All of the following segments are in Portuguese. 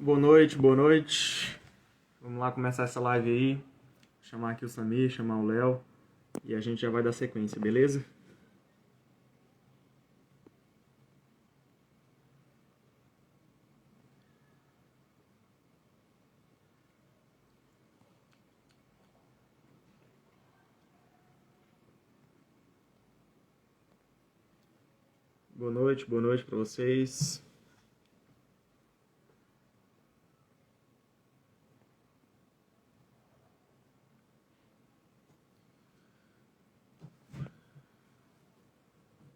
Boa noite, boa noite. Vamos lá começar essa live aí. Vou chamar aqui o Samir, chamar o Léo e a gente já vai dar sequência, beleza? Boa noite para vocês.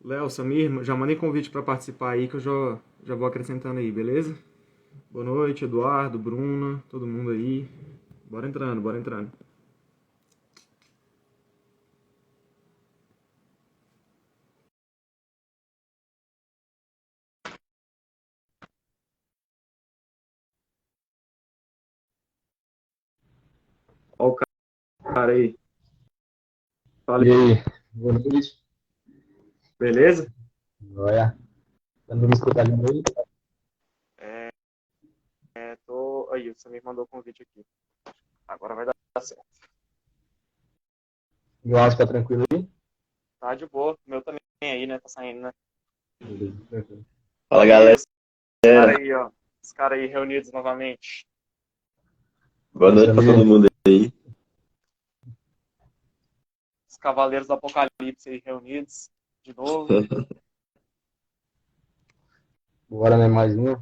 Léo, Samir, já mandei convite para participar aí que eu já vou acrescentando aí, beleza? Boa noite, Eduardo, Bruna, todo mundo aí. Bora entrando, bora entrando. Ó o cara aí. Fala E aí, aí, boa noite. beleza? Olha, dando me escutar de novo. Tô aí, o Samir mandou o convite aqui. Agora vai dar certo. Meu áudio tá tranquilo aí? Tá de boa, o meu também aí, né? Tá saindo, né? Beleza, tranquilo. Fala, E aí, galera. os caras aí, ó. Os caras aí reunidos novamente. Boa Oi, noite pra todo Samir. mundo aí. Os Cavaleiros do Apocalipse aí reunidos de novo. Bora, né? Mais uma.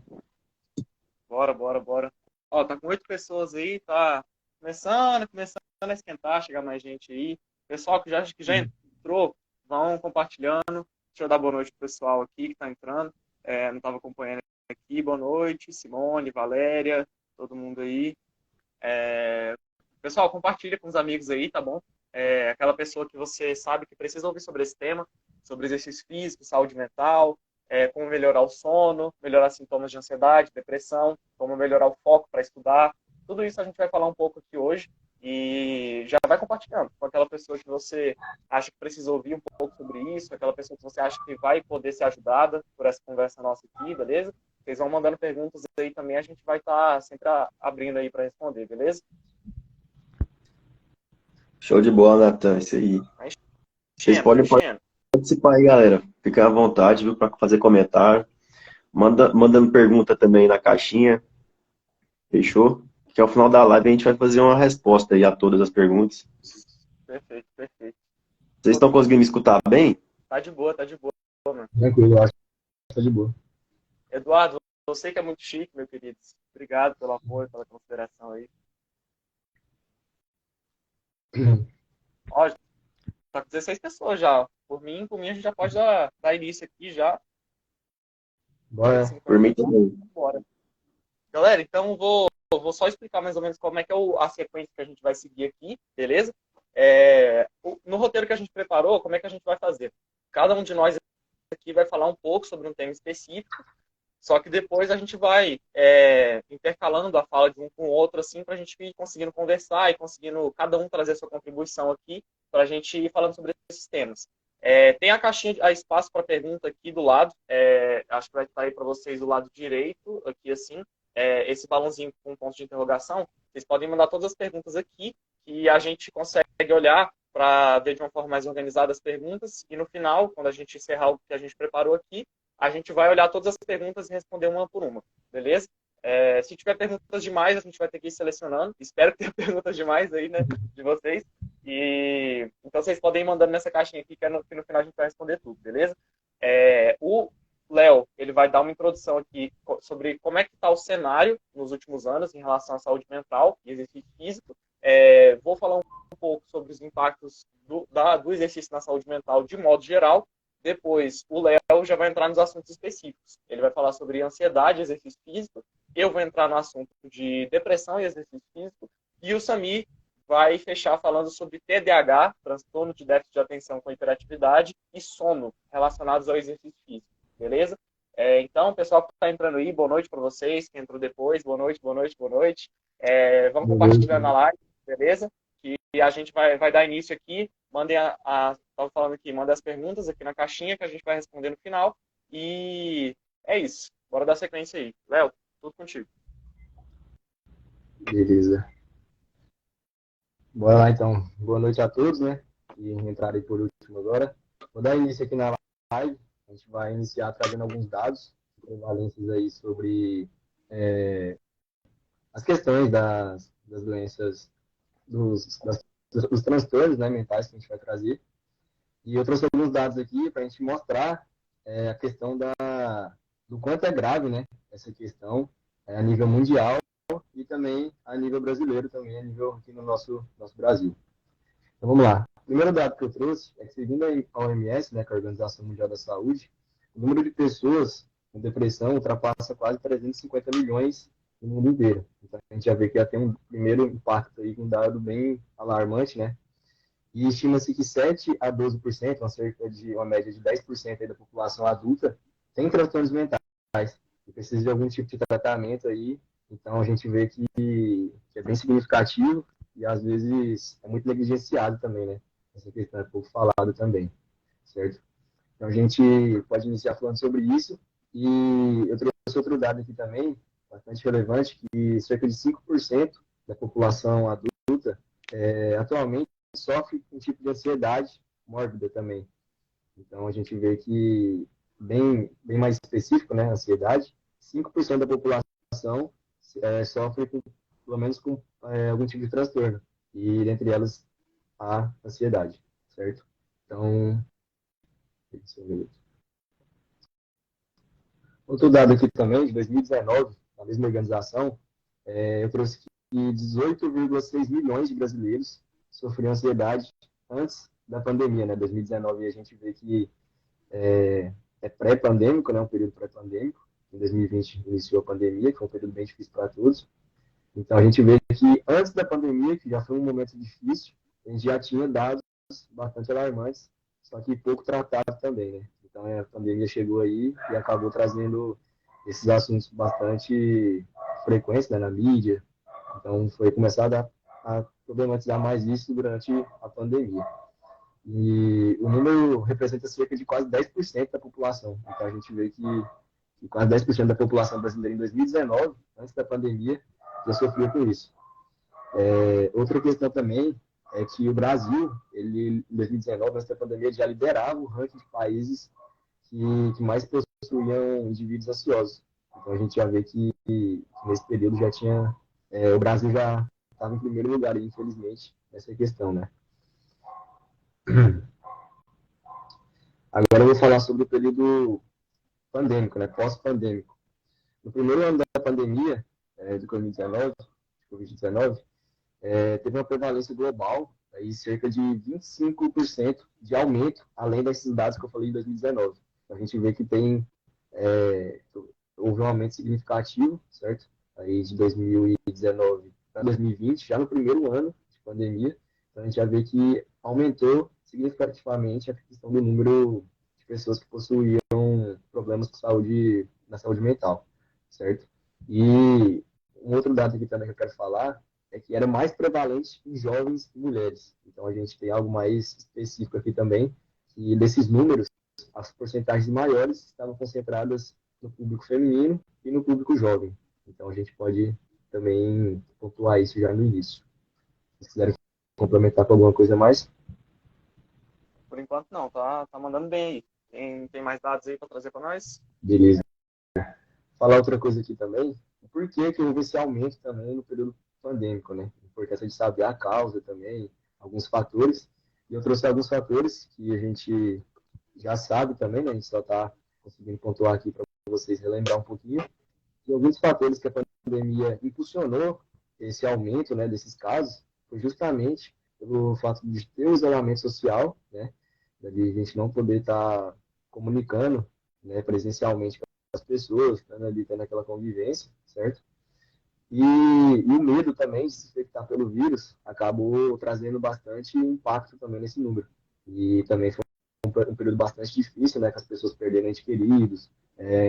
Bora, bora, bora. Ó, tá com 8 pessoas aí, tá começando a esquentar, chegar mais gente aí. Pessoal que já entrou, vão compartilhando. Deixa eu dar boa noite pro pessoal aqui que tá entrando. Não tava acompanhando aqui. Boa noite, Simone, Valéria, todo mundo aí. Pessoal, compartilha com os amigos aí, tá bom? Aquela pessoa que você sabe que precisa ouvir sobre esse tema, sobre exercício físico, saúde mental, como melhorar o sono, melhorar sintomas de ansiedade, depressão, como melhorar o foco para estudar. Tudo isso a gente vai falar um pouco aqui hoje e já vai compartilhando com aquela pessoa que você acha que precisa ouvir um pouco sobre isso, aquela pessoa que você acha que vai poder ser ajudada por essa conversa nossa aqui, beleza? Vocês vão mandando perguntas aí também, a gente vai estar sempre abrindo aí para responder, beleza? Show de bola, Natan. Isso aí. Vai Vocês enchendo, vai podem enchendo. participar aí, galera. Fiquem à vontade, viu, para fazer comentário. Mandando pergunta também na caixinha. Fechou? Que ao final da live a gente vai fazer uma resposta aí a todas as perguntas. Perfeito, perfeito. Vocês estão conseguindo me escutar bem? Tá de boa, mano. Tranquilo, eu acho que tá de boa. Eduardo, eu sei que é muito chique, meu querido. Obrigado pelo apoio, pela consideração aí. Ó, tá com 16 pessoas já. Por mim a gente já pode dar início aqui já. Bora. 50 Por mim minutos, também. bora. Galera, então vou só explicar mais ou menos como é que é a sequência que a gente vai seguir aqui, beleza? No roteiro que a gente preparou, como é que a gente vai fazer? Cada um de nós aqui vai falar um pouco sobre um tema específico. Só que depois a gente vai intercalando a fala de um com o outro, assim, para a gente ir conseguindo conversar e conseguindo cada um trazer a sua contribuição aqui, para a gente ir falando sobre esses temas. Tem a caixinha, a espaço para pergunta aqui do lado, acho que vai estar aí para vocês do lado direito, aqui assim, esse balãozinho com ponto de interrogação. Vocês podem mandar todas as perguntas aqui, que a gente consegue olhar para ver de uma forma mais organizada as perguntas, e no final, quando a gente encerrar o que a gente preparou aqui, a gente vai olhar todas as perguntas e responder uma por uma, beleza? Se tiver perguntas demais, a gente vai ter que ir selecionando. Espero que tenha perguntas demais aí, né, de vocês. E então vocês podem ir mandando nessa caixinha aqui, que no final a gente vai responder tudo, beleza? O Léo, ele vai dar uma introdução aqui sobre como é que está o cenário nos últimos anos em relação à saúde mental e exercício físico. Vou falar um pouco sobre os impactos do exercício na saúde mental de modo geral. Depois, o Léo já vai entrar nos assuntos específicos. Ele vai falar sobre ansiedade e exercício físico. Eu vou entrar no assunto de depressão e exercício físico. E o Samir vai fechar falando sobre TDAH, transtorno de déficit de atenção com hiperatividade, e sono, relacionados ao exercício físico. Beleza? Então, pessoal que está entrando aí, boa noite para vocês. Quem entrou depois, boa noite, boa noite, boa noite. Vamos Beleza. compartilhando a live, beleza? E a gente vai dar início aqui. Mandem estava falando aqui, manda as perguntas aqui na caixinha que a gente vai responder no final. E é isso. Bora dar sequência aí. Léo, tudo contigo. Beleza. Bora lá então. Boa noite a todos, né? Que entraram aí por último agora. Vou dar início aqui na live. A gente vai iniciar trazendo alguns dados prevalências aí sobre as questões das doenças, dos transtornos, né, mentais que a gente vai trazer. E eu trouxe alguns dados aqui para a gente mostrar a questão do quanto é grave, né, essa questão a nível mundial e também a nível brasileiro, também a nível aqui no nosso Brasil. Então vamos lá. O primeiro dado que eu trouxe é que, segundo a OMS, né, que é a Organização Mundial da Saúde, o número de pessoas com depressão ultrapassa quase 350 milhões no mundo inteiro. Então a gente já vê que já tem um primeiro impacto aí, um dado bem alarmante, né? E estima-se que 7 a 12%, cerca de uma média de 10% aí da população adulta, tem transtornos mentais e precisa de algum tipo de tratamento aí. Então a gente vê que é bem significativo e às vezes é muito negligenciado também, né? Essa questão é pouco falado também, certo? Então a gente pode iniciar falando sobre isso e eu trouxe outro dado aqui também, bastante relevante, que cerca de 5% da população adulta atualmente sofre com um tipo de ansiedade mórbida também. Então a gente vê que, bem mais específico, né, ansiedade, 5% da população sofre pelo menos com algum tipo de transtorno, e entre elas a ansiedade, certo? Então, outro dado aqui também, de 2019, na mesma organização, eu trouxe que 18,6 milhões de brasileiros sofriam ansiedade antes da pandemia, né? 2019 a gente vê que é pré-pandêmico, né? Um período pré-pandêmico. Em 2020 iniciou a pandemia, que foi um período bem difícil para todos. Então a gente vê que antes da pandemia, que já foi um momento difícil, a gente já tinha dados bastante alarmantes, só que pouco tratados também, né? Então a pandemia chegou aí e acabou trazendo esses assuntos bastante frequentes, né, na mídia. Então foi começado a problematizar mais isso durante a pandemia. E o número representa cerca de quase 10% da população. Então a gente vê que quase 10% da população brasileira em 2019, antes da pandemia, já sofreu com isso. Outra questão também é que o Brasil, ele, em 2019, antes da pandemia, já liderava o ranking de países que mais possuíam indivíduos ansiosos. Então a gente já vê que nesse período já tinha, o Brasil já estava em primeiro lugar, infelizmente, nessa questão, né? Agora eu vou falar sobre o período pandêmico, né? Pós-pandêmico. No primeiro ano da pandemia, do Covid-19, teve uma prevalência global, aí cerca de 25% de aumento, além desses dados que eu falei em 2019. A gente vê que houve um aumento significativo, certo? Aí de 2019 para 2020, já no primeiro ano de pandemia, então a gente já vê que aumentou significativamente a questão do número de pessoas que possuíam problemas com saúde, na saúde mental, certo? E um outro dado aqui também que eu quero falar é que era mais prevalente em jovens e mulheres. Então a gente tem algo mais específico aqui também, que desses números, as porcentagens maiores estavam concentradas no público feminino e no público jovem. Então a gente pode também pontuar isso já no início. Se quiserem complementar com alguma coisa a mais, Por enquanto não, tá mandando bem aí. Tem mais dados aí para trazer para nós? beleza. Falar outra coisa aqui também, por que houve esse aumento também no período pandêmico, né? A importância de saber a causa também, alguns fatores. E eu trouxe alguns fatores que a gente já sabe também, né? A gente só está conseguindo pontuar aqui para vocês relembrar um pouquinho. E alguns fatores que a pandemia impulsionou esse aumento, né, desses casos foi justamente pelo fato de ter o isolamento social, né, de a gente não poder estar comunicando, né, presencialmente com as pessoas, ali tendo aquela convivência, certo? E o medo também de se infectar pelo vírus acabou trazendo bastante impacto também nesse número. E também foi um período bastante difícil, né, com as pessoas perdendo entes queridos.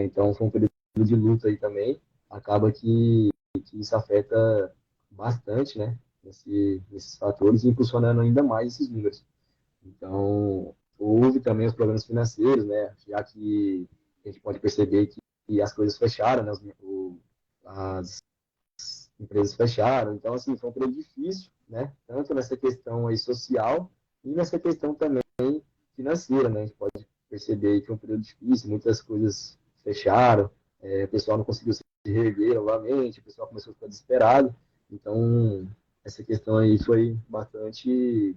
Então foi um período de luta aí também. Acaba que isso afeta bastante, né, nesses fatores, impulsionando ainda mais esses números. Então, houve também os problemas financeiros, né, já que a gente pode perceber que as coisas fecharam, né, as empresas fecharam. Então, assim, foi um período difícil, né? Tanto nessa questão aí social e nessa questão também financeira, né? A gente pode perceber que foi um período difícil, muitas coisas fecharam, o pessoal não conseguiu se reerguer novamente, o pessoal começou a ficar desesperado. Então, essa questão aí foi bastante,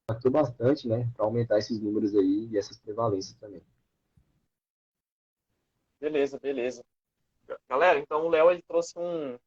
impactou bastante, né? Para aumentar esses números aí e essas prevalências também. Beleza, beleza. Galera, então o Léo ele trouxe um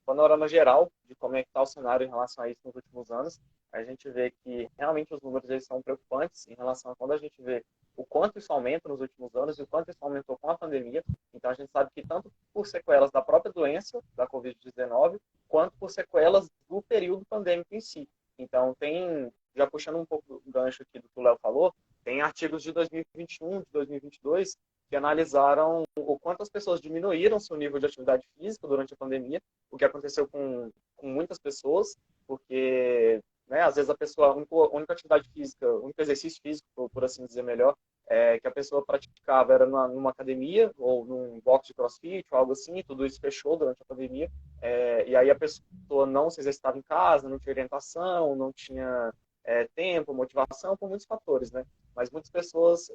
panorama geral de como é que está o cenário em relação a isso nos últimos anos. A gente vê que realmente os números eles são preocupantes em relação a quando a gente vê o quanto isso aumenta nos últimos anos e o quanto isso aumentou com a pandemia. Então a gente sabe que tanto por sequelas da própria doença, da Covid-19, quanto por sequelas do período pandêmico em si. Então tem, já puxando um pouco o gancho aqui do que o Léo falou, tem artigos de 2021, de 2022, que analisaram o quanto as pessoas diminuíram seu nível de atividade física durante a pandemia, o que aconteceu com muitas pessoas, porque, né, às vezes a pessoa, a única atividade física, o único exercício físico, por assim dizer melhor, que a pessoa praticava era numa academia ou num box de crossfit ou algo assim, tudo isso fechou durante a pandemia, e aí a pessoa não se exercitava em casa, não tinha orientação, não tinha tempo, motivação, por muitos fatores, né? Mas muitas pessoas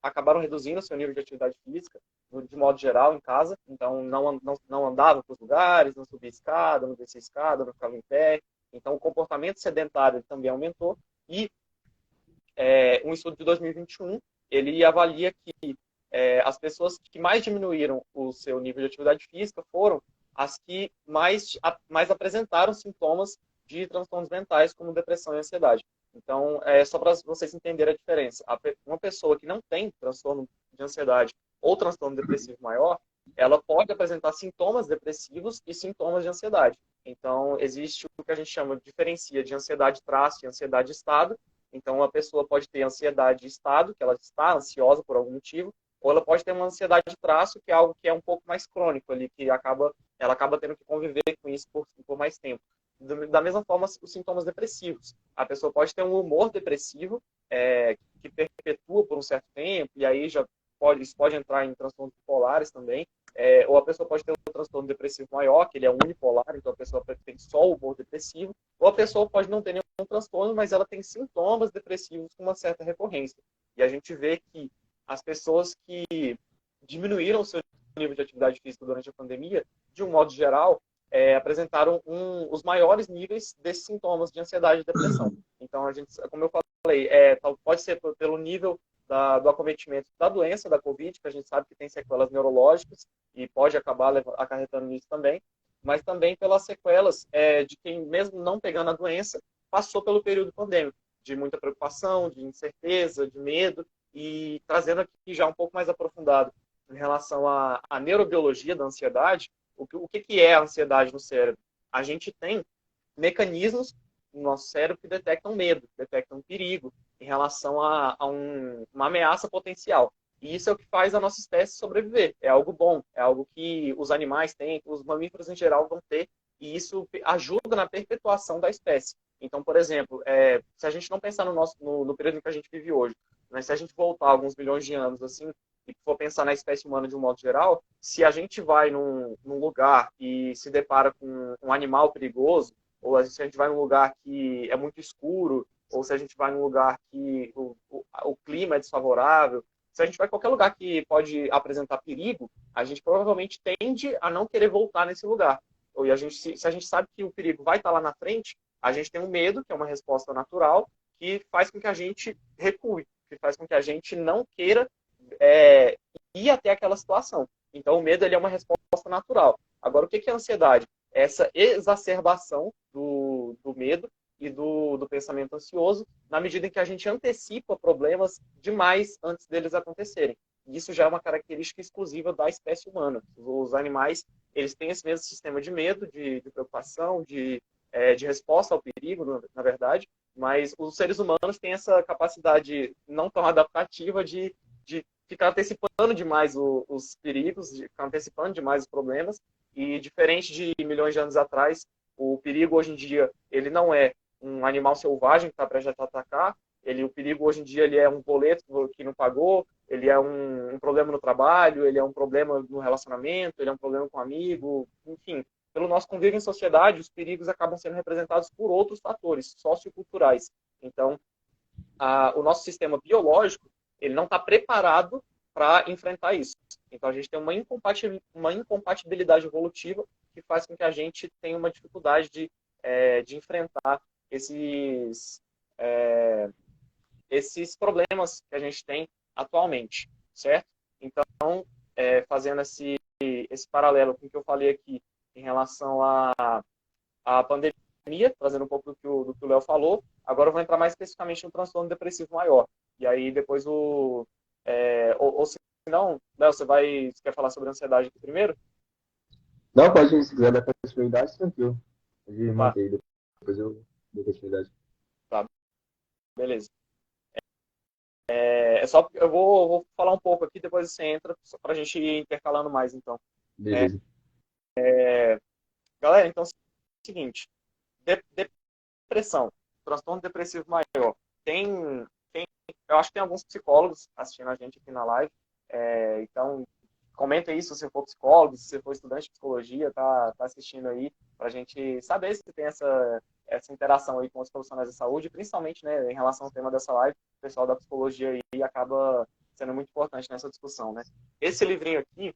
acabaram reduzindo seu nível de atividade física, de modo geral, em casa. Então, não andavam para os lugares, não subia escada, não descia escada, não ficava em pé. Então, o comportamento sedentário também aumentou. E um estudo de 2021, ele avalia que as pessoas que mais diminuíram o seu nível de atividade física foram as que mais apresentaram sintomas de transtornos mentais, como depressão e ansiedade. Então, só para vocês entenderem a diferença. Uma pessoa que não tem transtorno de ansiedade ou transtorno depressivo maior, ela pode apresentar sintomas depressivos e sintomas de ansiedade. Então, existe o que a gente chama de diferencia de ansiedade traço e ansiedade estado. Então, a pessoa pode ter ansiedade estado, que ela está ansiosa por algum motivo, ou ela pode ter uma ansiedade traço, que é algo que é um pouco mais crônico ali, que ela acaba tendo que conviver com isso por mais tempo. Da mesma forma, os sintomas depressivos. A pessoa pode ter um humor depressivo que perpetua por um certo tempo, e aí isso pode entrar em transtornos bipolares também, ou a pessoa pode ter um transtorno depressivo maior, que ele é unipolar, então a pessoa tem só o humor depressivo, ou a pessoa pode não ter nenhum transtorno, mas ela tem sintomas depressivos com uma certa recorrência. E a gente vê que as pessoas que diminuíram o seu nível de atividade física durante a pandemia, de um modo geral, apresentaram os maiores níveis desses sintomas de ansiedade e depressão. Então, como eu falei, pode ser pelo nível do acometimento da doença, da Covid, que a gente sabe que tem sequelas neurológicas e pode acabar acarretando nisso também, mas também pelas sequelas de quem, mesmo não pegando a doença, passou pelo período pandêmico, de muita preocupação, de incerteza, de medo, e trazendo aqui já um pouco mais aprofundado em relação à neurobiologia da ansiedade. O que é a ansiedade no cérebro? A gente tem mecanismos no nosso cérebro que detectam medo, detectam perigo em relação a uma ameaça potencial. E isso é o que faz a nossa espécie sobreviver. É algo bom, é algo que os animais têm, que os mamíferos em geral vão ter, e isso ajuda na perpetuação da espécie. Então, por exemplo, se a gente não pensar no período em que a gente vive hoje, mas se a gente voltar alguns milhões de anos assim, e for pensar na espécie humana de um modo geral, se a gente vai num lugar e se depara com um animal perigoso, ou se a gente vai num lugar que é muito escuro, ou se a gente vai num lugar que o clima é desfavorável, se a gente vai em qualquer lugar que pode apresentar perigo, a gente provavelmente tende a não querer voltar nesse lugar. E se a gente sabe que o perigo vai estar lá na frente, a gente tem um medo, que é uma resposta natural, que faz com que a gente recue, que faz com que a gente não queira ir até aquela situação. Então, o medo ele é uma resposta natural. Agora, o que é a ansiedade? Essa exacerbação do medo e do pensamento ansioso, na medida em que a gente antecipa problemas demais antes deles acontecerem. Isso já é uma característica exclusiva da espécie humana. Os animais, eles têm esse mesmo sistema de medo, de preocupação, de resposta ao perigo, na verdade, mas os seres humanos têm essa capacidade não tão adaptativa de ficar antecipando demais os perigos, de ficar antecipando demais os problemas, e diferente de milhões de anos atrás, o perigo hoje em dia, ele não é um animal selvagem que está prestes a atacar, o perigo hoje em dia ele é um boleto que não pagou, ele é um problema no trabalho, ele é um problema no relacionamento, ele é um problema com um amigo, enfim. Pelo nosso convívio em sociedade, os perigos acabam sendo representados por outros fatores socioculturais. Então, o nosso sistema biológico ele não está preparado para enfrentar isso. Então, a gente tem uma incompatibilidade evolutiva que faz com que a gente tenha uma dificuldade de enfrentar esses problemas que a gente tem atualmente, certo? Então, fazendo esse paralelo com o que eu falei aqui em relação à pandemia, trazendo um pouco do que o Léo falou, agora eu vou entrar mais especificamente no transtorno depressivo maior. E aí depois ou se não, Léo, você quer falar sobre ansiedade aqui primeiro? Não, pode, se quiser dar continuidade, tranquilo. Pode Tá, manter aí, depois eu dou continuidade. tá, beleza. Só eu vou falar um pouco aqui, depois você entra, só para a gente ir intercalando mais, então. Beleza. Galera, então é o seguinte, depressão, transtorno depressivo maior, eu acho que tem alguns psicólogos assistindo a gente aqui na live, então comenta aí se você for psicólogo, se você for estudante de psicologia, tá assistindo aí, para a gente saber se tem essa interação aí com os profissionais da saúde, principalmente, né, em relação ao tema dessa live, o pessoal da psicologia aí acaba sendo muito importante nessa discussão, né. Esse livrinho aqui,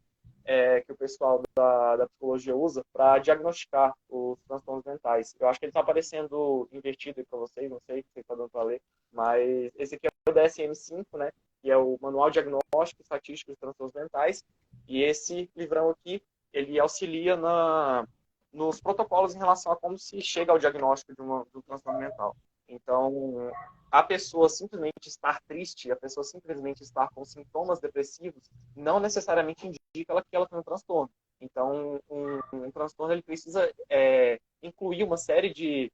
que o pessoal da psicologia usa para diagnosticar os transtornos mentais. Eu acho que ele está aparecendo invertido para vocês, não sei se está dando para ler, mas esse aqui é o DSM-5, né, que é o Manual Diagnóstico e Estatístico de Transtornos Mentais, e esse livrão aqui, ele auxilia nos protocolos em relação a como se chega ao diagnóstico de um transtorno mental. Então, a pessoa simplesmente estar triste, a pessoa simplesmente estar com sintomas depressivos, não necessariamente indica que ela tem um transtorno. Então, um transtorno ele precisa incluir uma série de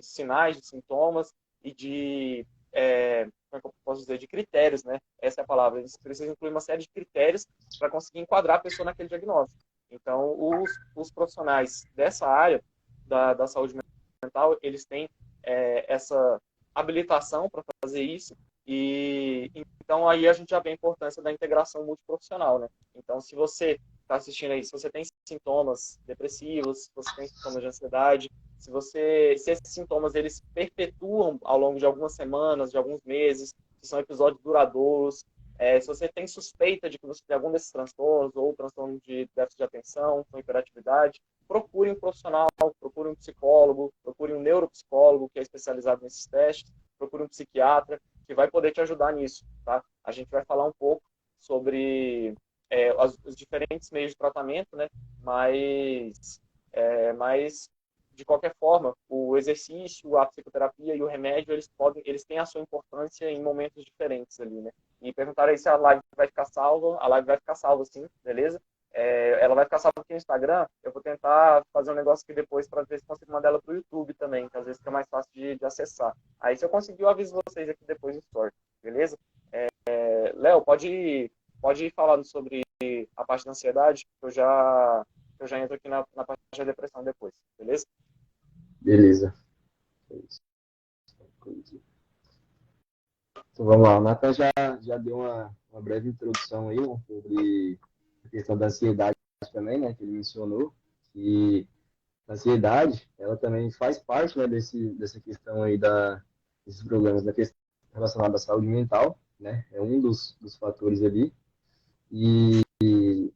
sinais, de sintomas e como é que eu posso dizer, de critérios, né? Essa é a palavra. Eles precisam incluir uma série de critérios para conseguir enquadrar a pessoa naquele diagnóstico. Então, os profissionais dessa área da saúde mental, eles têm essa habilitação para fazer isso, e então aí a gente já vê a importância da integração multiprofissional, né? Então, se você está assistindo aí, se você tem sintomas depressivos, se você tem sintomas de ansiedade, se esses sintomas eles perpetuam ao longo de algumas semanas, de alguns meses, se são episódios duradouros, se você tem suspeita de que você tem algum desses transtornos, ou transtorno de déficit de atenção, com hiperatividade, procure um profissional, procure um psicólogo, procure um neuropsicólogo que é especializado nesses testes, procure um psiquiatra que vai poder te ajudar nisso, tá? A gente vai falar um pouco sobre os diferentes meios de tratamento, né? Mas de qualquer forma, o exercício, a psicoterapia e o remédio, eles têm a sua importância em momentos diferentes ali, né? E perguntaram aí se a live vai ficar salva. A live vai ficar salva, sim, beleza? Ela vai ficar salva aqui no Instagram. Eu vou tentar fazer um negócio aqui depois para ver se consigo mandar ela para o YouTube também, que às vezes fica mais fácil de acessar. Aí, se eu conseguir, eu aviso vocês aqui depois no Story, beleza? Léo, pode ir falando sobre a parte da ansiedade, que eu já entro aqui na parte da depressão depois, beleza? Beleza. Então vamos lá. O Nathan já deu uma breve introdução aí, né, sobre a questão da ansiedade também, né, que ele mencionou. E a ansiedade, ela também faz parte, né, dessa questão aí desses problemas da questão relacionada à saúde mental, né? É um dos fatores ali. E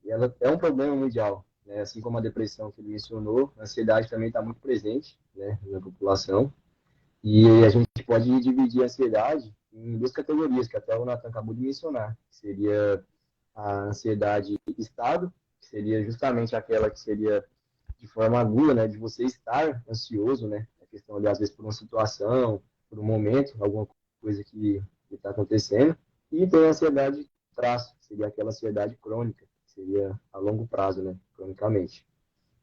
ela é um problema mundial, né? Assim como a depressão que ele mencionou, a ansiedade também está muito presente, né, na população. E a gente pode dividir a ansiedade em duas categorias, que até o Nathan acabou de mencionar, que seria a ansiedade estado, que seria justamente aquela que seria de forma aguda, né, de você estar ansioso, né, a questão ali, às vezes, por uma situação, por um momento, alguma coisa que está acontecendo, e tem a ansiedade traço, que seria aquela ansiedade crônica, que seria a longo prazo, né, cronicamente.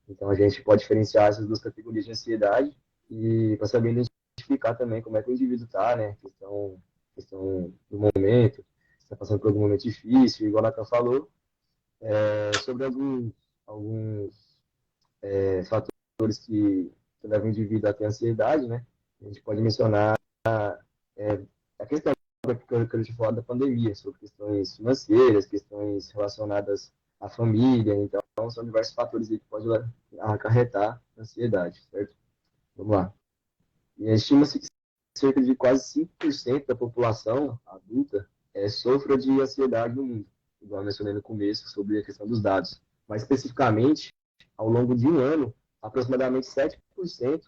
Então, a gente pode diferenciar essas duas categorias de ansiedade e para saber identificar também como é que o indivíduo está, né, questão do momento, se está passando por algum momento difícil, igual a Natan falou, sobre alguns fatores que levam o indivíduo a ter ansiedade, né? A gente pode mencionar a questão que eu te falar da pandemia, sobre questões financeiras, questões relacionadas à família, então são diversos fatores aí que podem acarretar ansiedade, certo? Vamos lá. E estima-se que cerca de quase 5% da população adulta sofra de ansiedade no mundo, igual eu mencionei no começo sobre a questão dos dados. Mais especificamente, ao longo de um ano, aproximadamente 7%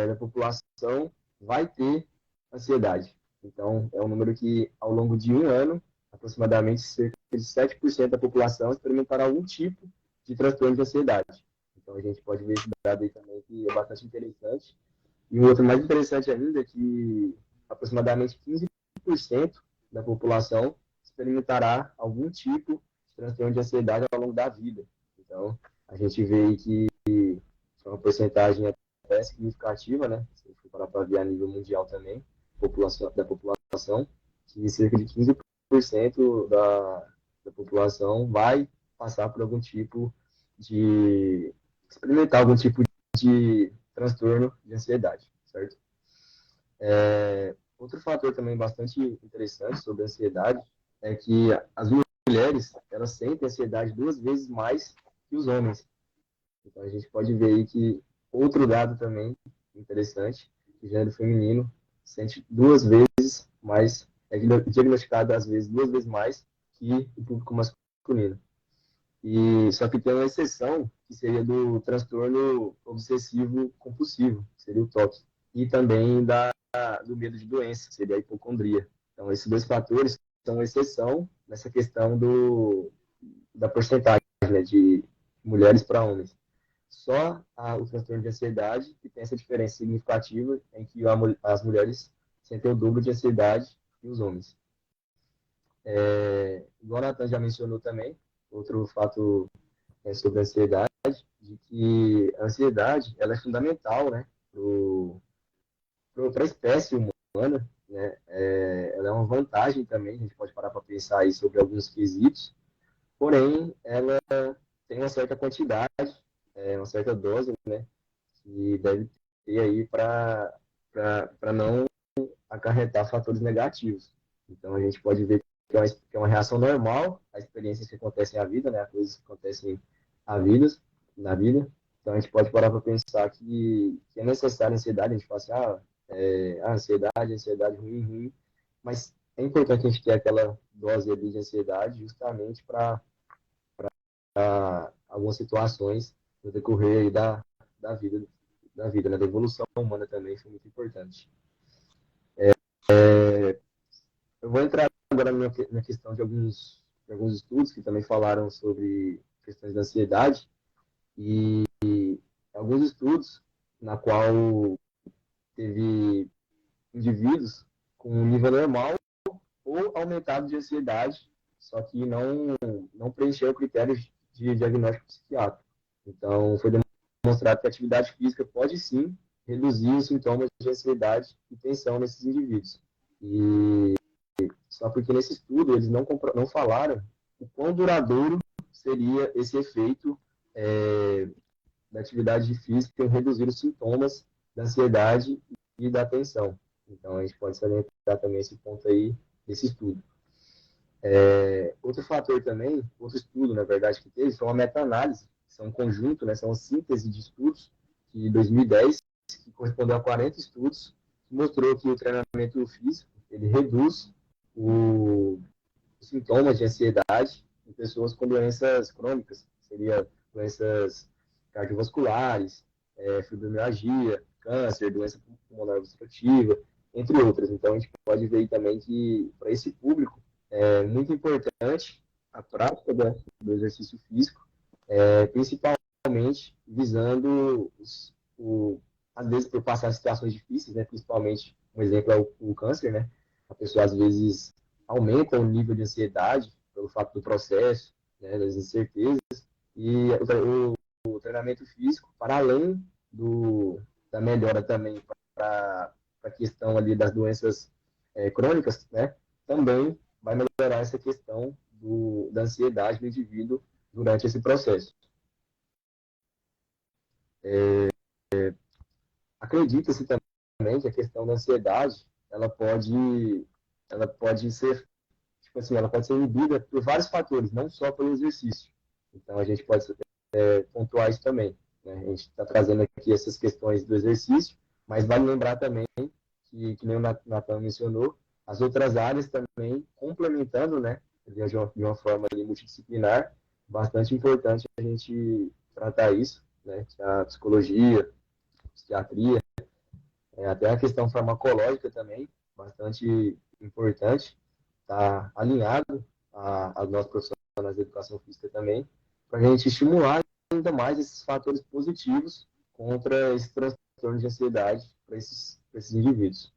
da população vai ter ansiedade. Então, é um número que, ao longo de um ano, aproximadamente cerca de 7% da população experimentará algum tipo de transtorno de ansiedade. Então, a gente pode ver esse dado aí também, que é bastante interessante. E o outro mais interessante ainda é que aproximadamente 15% da população experimentará algum tipo de transtorno de ansiedade ao longo da vida. Então, a gente vê aí que é uma porcentagem até significativa, né? Se for parar para ver a nível mundial também, da população, que cerca de 15% da população vai passar por algum tipo de experimentar algum tipo de transtorno de ansiedade, certo? Outro fator também bastante interessante sobre a ansiedade é que as mulheres, elas sentem ansiedade 2 vezes mais que os homens. Então a gente pode ver aí que outro dado também interessante, que o gênero feminino sente 2 vezes mais, é diagnosticado às vezes 2 vezes mais que o público masculino. E só que tem uma exceção, que seria do transtorno obsessivo compulsivo, que seria o TOC, e também do medo de doença, que seria a hipocondria. Então, esses dois fatores são exceção nessa questão da porcentagem, né, de mulheres para homens. Só o transtorno de ansiedade que tem essa diferença significativa em que as mulheres sentem o dobro de ansiedade que os homens. Igual a Nathan já mencionou também, outro fato sobre a ansiedade, de que a ansiedade ela é fundamental, né, para a espécie humana, né? Ela é uma vantagem também, a gente pode parar para pensar aí sobre alguns quesitos, porém, ela tem uma certa quantidade, uma certa dose, né, que deve ter aí para não acarretar fatores negativos. Então, a gente pode ver que é uma reação normal a experiências que acontecem na vida, né, as coisas que acontecem na vida. Então, a gente pode parar para pensar que é necessária a ansiedade, a gente fala assim, ansiedade ruim, ruim, mas é importante a gente ter aquela dose ali de ansiedade justamente para algumas situações no decorrer aí da vida, né, da evolução humana também, foi muito importante. Eu vou entrar agora na questão de alguns estudos que também falaram sobre questões da ansiedade e alguns estudos na qual teve indivíduos com um nível normal ou aumentado de ansiedade, só que não preencheu critérios de diagnóstico psiquiátrico. Então, foi demonstrado que a atividade física pode sim reduzir os sintomas de ansiedade e tensão nesses indivíduos. E só porque nesse estudo eles não falaram o quão duradouro seria esse efeito da atividade física em reduzir os sintomas da ansiedade e da tensão. Então, a gente pode salientar também esse ponto aí desse estudo. Outro fator também, outro estudo, na verdade, que teve, foi uma meta-análise, são um conjunto, né, são uma síntese de estudos de 2010, que correspondeu a 40 estudos, que mostrou que o treinamento físico, ele reduz os sintomas de ansiedade em pessoas com doenças crônicas, seria doenças cardiovasculares, fibromialgia, câncer, doença pulmonar obstrutiva, entre outras. Então, a gente pode ver também que, para esse público, é muito importante a prática do exercício físico, principalmente visando, às vezes, por passar situações difíceis, né? Principalmente, um exemplo é o câncer, né? A pessoa, às vezes, aumenta o nível de ansiedade pelo fato do processo, né? Das incertezas, e o treinamento físico, para além da melhora também para a questão ali das doenças crônicas, né? Também vai melhorar essa questão da ansiedade do indivíduo durante esse processo. Acredita-se também que a questão da ansiedade ela pode, ela pode ser, tipo assim, ela pode ser inibida por vários fatores, não só pelo exercício. Então, a gente pode pontuar isso também, né? A gente está trazendo aqui essas questões do exercício, mas vale lembrar também que nem o Natan mencionou, as outras áreas também complementando, né, de uma forma ali, multidisciplinar, bastante importante a gente tratar isso, né, que é a psicologia, psiquiatria, até a questão farmacológica também, bastante importante, está alinhado a nós profissionais de educação física também, para a gente estimular ainda mais esses fatores positivos contra esse transtorno de ansiedade para esses indivíduos.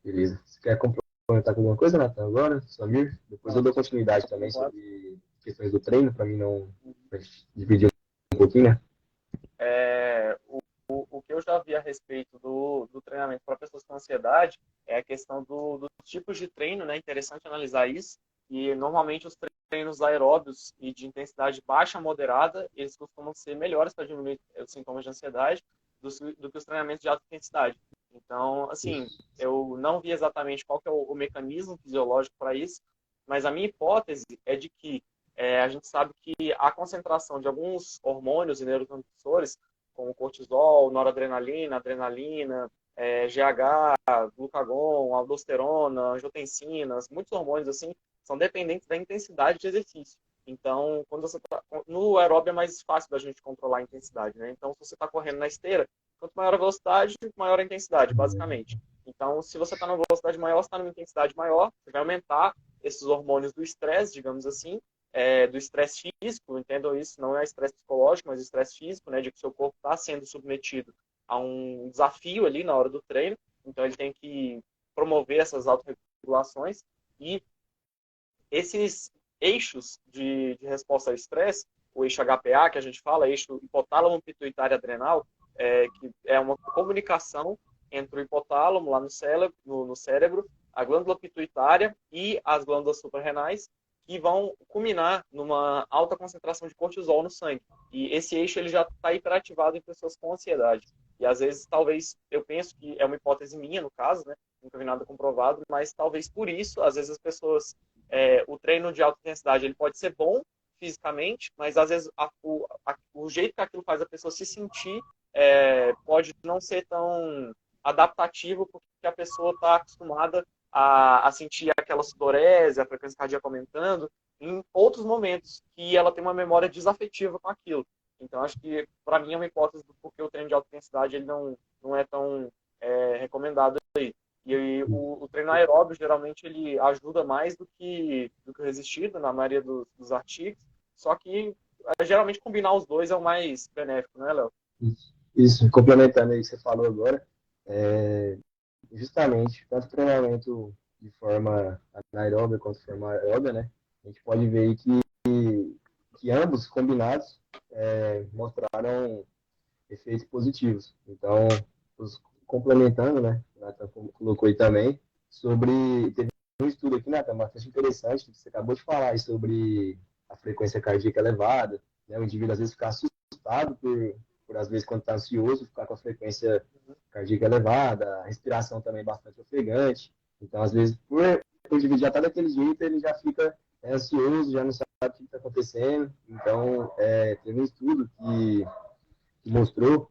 Beleza. Você quer complementar com alguma coisa, Nathan, agora? Samir? Depois eu dou continuidade também sobre questões do treino, para mim não dividir um pouquinho, né? O que eu já vi a respeito do treinamento para pessoas com ansiedade é a questão dos tipos de treino, né? Interessante analisar isso. E normalmente os treinos aeróbios e de intensidade baixa a moderada, eles costumam ser melhores para diminuir os sintomas de ansiedade do que os treinamentos de alta intensidade. Então, assim, eu não vi exatamente qual que é o mecanismo fisiológico para isso, mas a minha hipótese é de que a gente sabe que a concentração de alguns hormônios e neurotransmissores, como cortisol, noradrenalina, adrenalina, GH, glucagon, aldosterona, angiotensinas, muitos hormônios assim, são dependentes da intensidade de exercício. Então, quando você tá, no aeróbio é mais fácil da gente controlar a intensidade, né? Então, se você está correndo na esteira, quanto maior a velocidade, maior a intensidade, basicamente. Então, se você está numa velocidade maior, você está numa intensidade maior, você vai aumentar esses hormônios do estresse, digamos assim, do estresse físico, entendam isso, não é estresse psicológico, mas estresse físico, né, de que o seu corpo está sendo submetido a um desafio ali na hora do treino, então ele tem que promover essas autorregulações e esses eixos de resposta ao estresse, o eixo HPA, que a gente fala, eixo hipotálamo pituitário adrenal, que é uma comunicação entre o hipotálamo lá no cérebro, a glândula pituitária e as glândulas suprarrenais, que vão culminar numa alta concentração de cortisol no sangue. E esse eixo ele já está hiperativado em pessoas com ansiedade. E às vezes, talvez, eu penso que é uma hipótese minha, no caso, né? Nunca vi nada comprovado, mas talvez por isso, às vezes as pessoas, o treino de alta intensidade ele pode ser bom fisicamente, mas às vezes o jeito que aquilo faz a pessoa se sentir pode não ser tão adaptativo, porque a pessoa está acostumada a sentir aquela sudorese, a frequência cardíaca aumentando, em outros momentos que ela tem uma memória desafetiva com aquilo. Então, acho que, para mim, é uma hipótese do porquê o treino de alta intensidade ele não é tão recomendado aí. E o treino aeróbio, geralmente, ele ajuda mais do que o resistido, na maioria dos artigos, só que, geralmente, combinar os dois é o mais benéfico, né, Léo? Isso, complementando aí o que você falou agora, justamente, tanto treinamento de forma anaeróbia quanto de forma aeróbia, né? A gente pode ver aí que ambos combinados mostraram efeitos positivos. Então, complementando, né? O Nathan colocou aí também, teve um estudo aqui, Nathan, bastante interessante, que você acabou de falar aí sobre a frequência cardíaca elevada, né? O indivíduo às vezes fica assustado por às vezes, quando está ansioso, ficar com a frequência cardíaca elevada, a respiração também bastante ofegante. Então, às vezes, por o indivíduo já estar daquele jeito, ele já fica ansioso, já não sabe o que está acontecendo. Então, teve um estudo que mostrou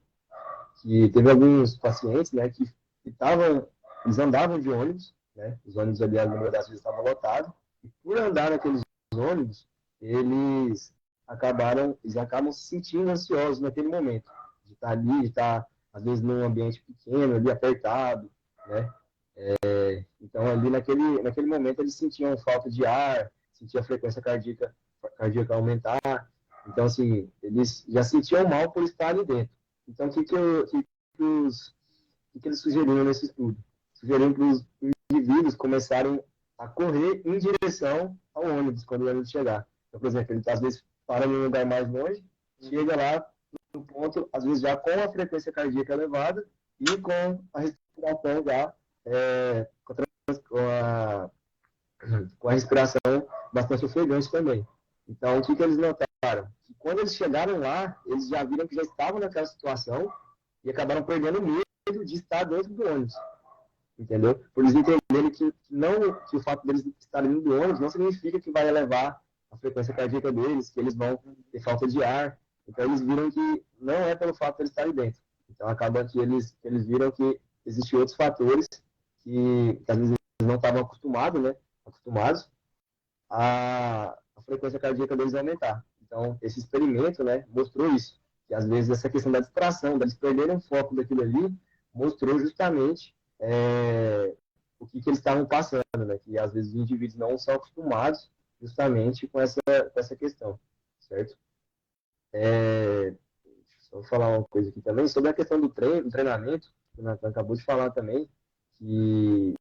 que teve alguns pacientes, né, que eles andavam de ônibus, né, os ônibus ali, algumas das vezes estavam lotados, e por andar naqueles ônibus, eles acabam se sentindo ansiosos naquele momento, de estar ali, de estar, às vezes, num ambiente pequeno, ali, apertado, né, então, ali, naquele momento, eles sentiam falta de ar, sentiam a frequência cardíaca aumentar, então, assim, eles já sentiam mal por estar ali dentro. Então, o que eles sugeriram nesse estudo? Sugeriram para os indivíduos começarem a correr em direção ao ônibus, quando o ônibus chegar. Então, por exemplo, ele às vezes para em um lugar mais longe, chega lá no ponto, às vezes já com a frequência cardíaca elevada e com a respiração já com a respiração bastante ofegante também. Então, o que eles notaram? Que quando eles chegaram lá, eles já viram que já estavam naquela situação e acabaram perdendo o medo de estar dentro do ônibus, entendeu? Por eles entenderem que o fato deles estarem dentro do ônibus não significa que vai elevar a frequência cardíaca deles, que eles vão ter falta de ar. Então eles viram que não é pelo fato de eles estarem dentro. Então acaba que eles viram que existem outros fatores que às vezes eles não estavam acostumados a frequência cardíaca deles aumentar. Então, esse experimento, né, mostrou isso, que às vezes essa questão da distração, deles perderem o foco daquilo ali, mostrou justamente o que eles estavam passando, né, que às vezes os indivíduos não são acostumados justamente com essa questão, certo? Só falar uma coisa aqui também, sobre a questão do treinamento, que o Nathan acabou de falar também, que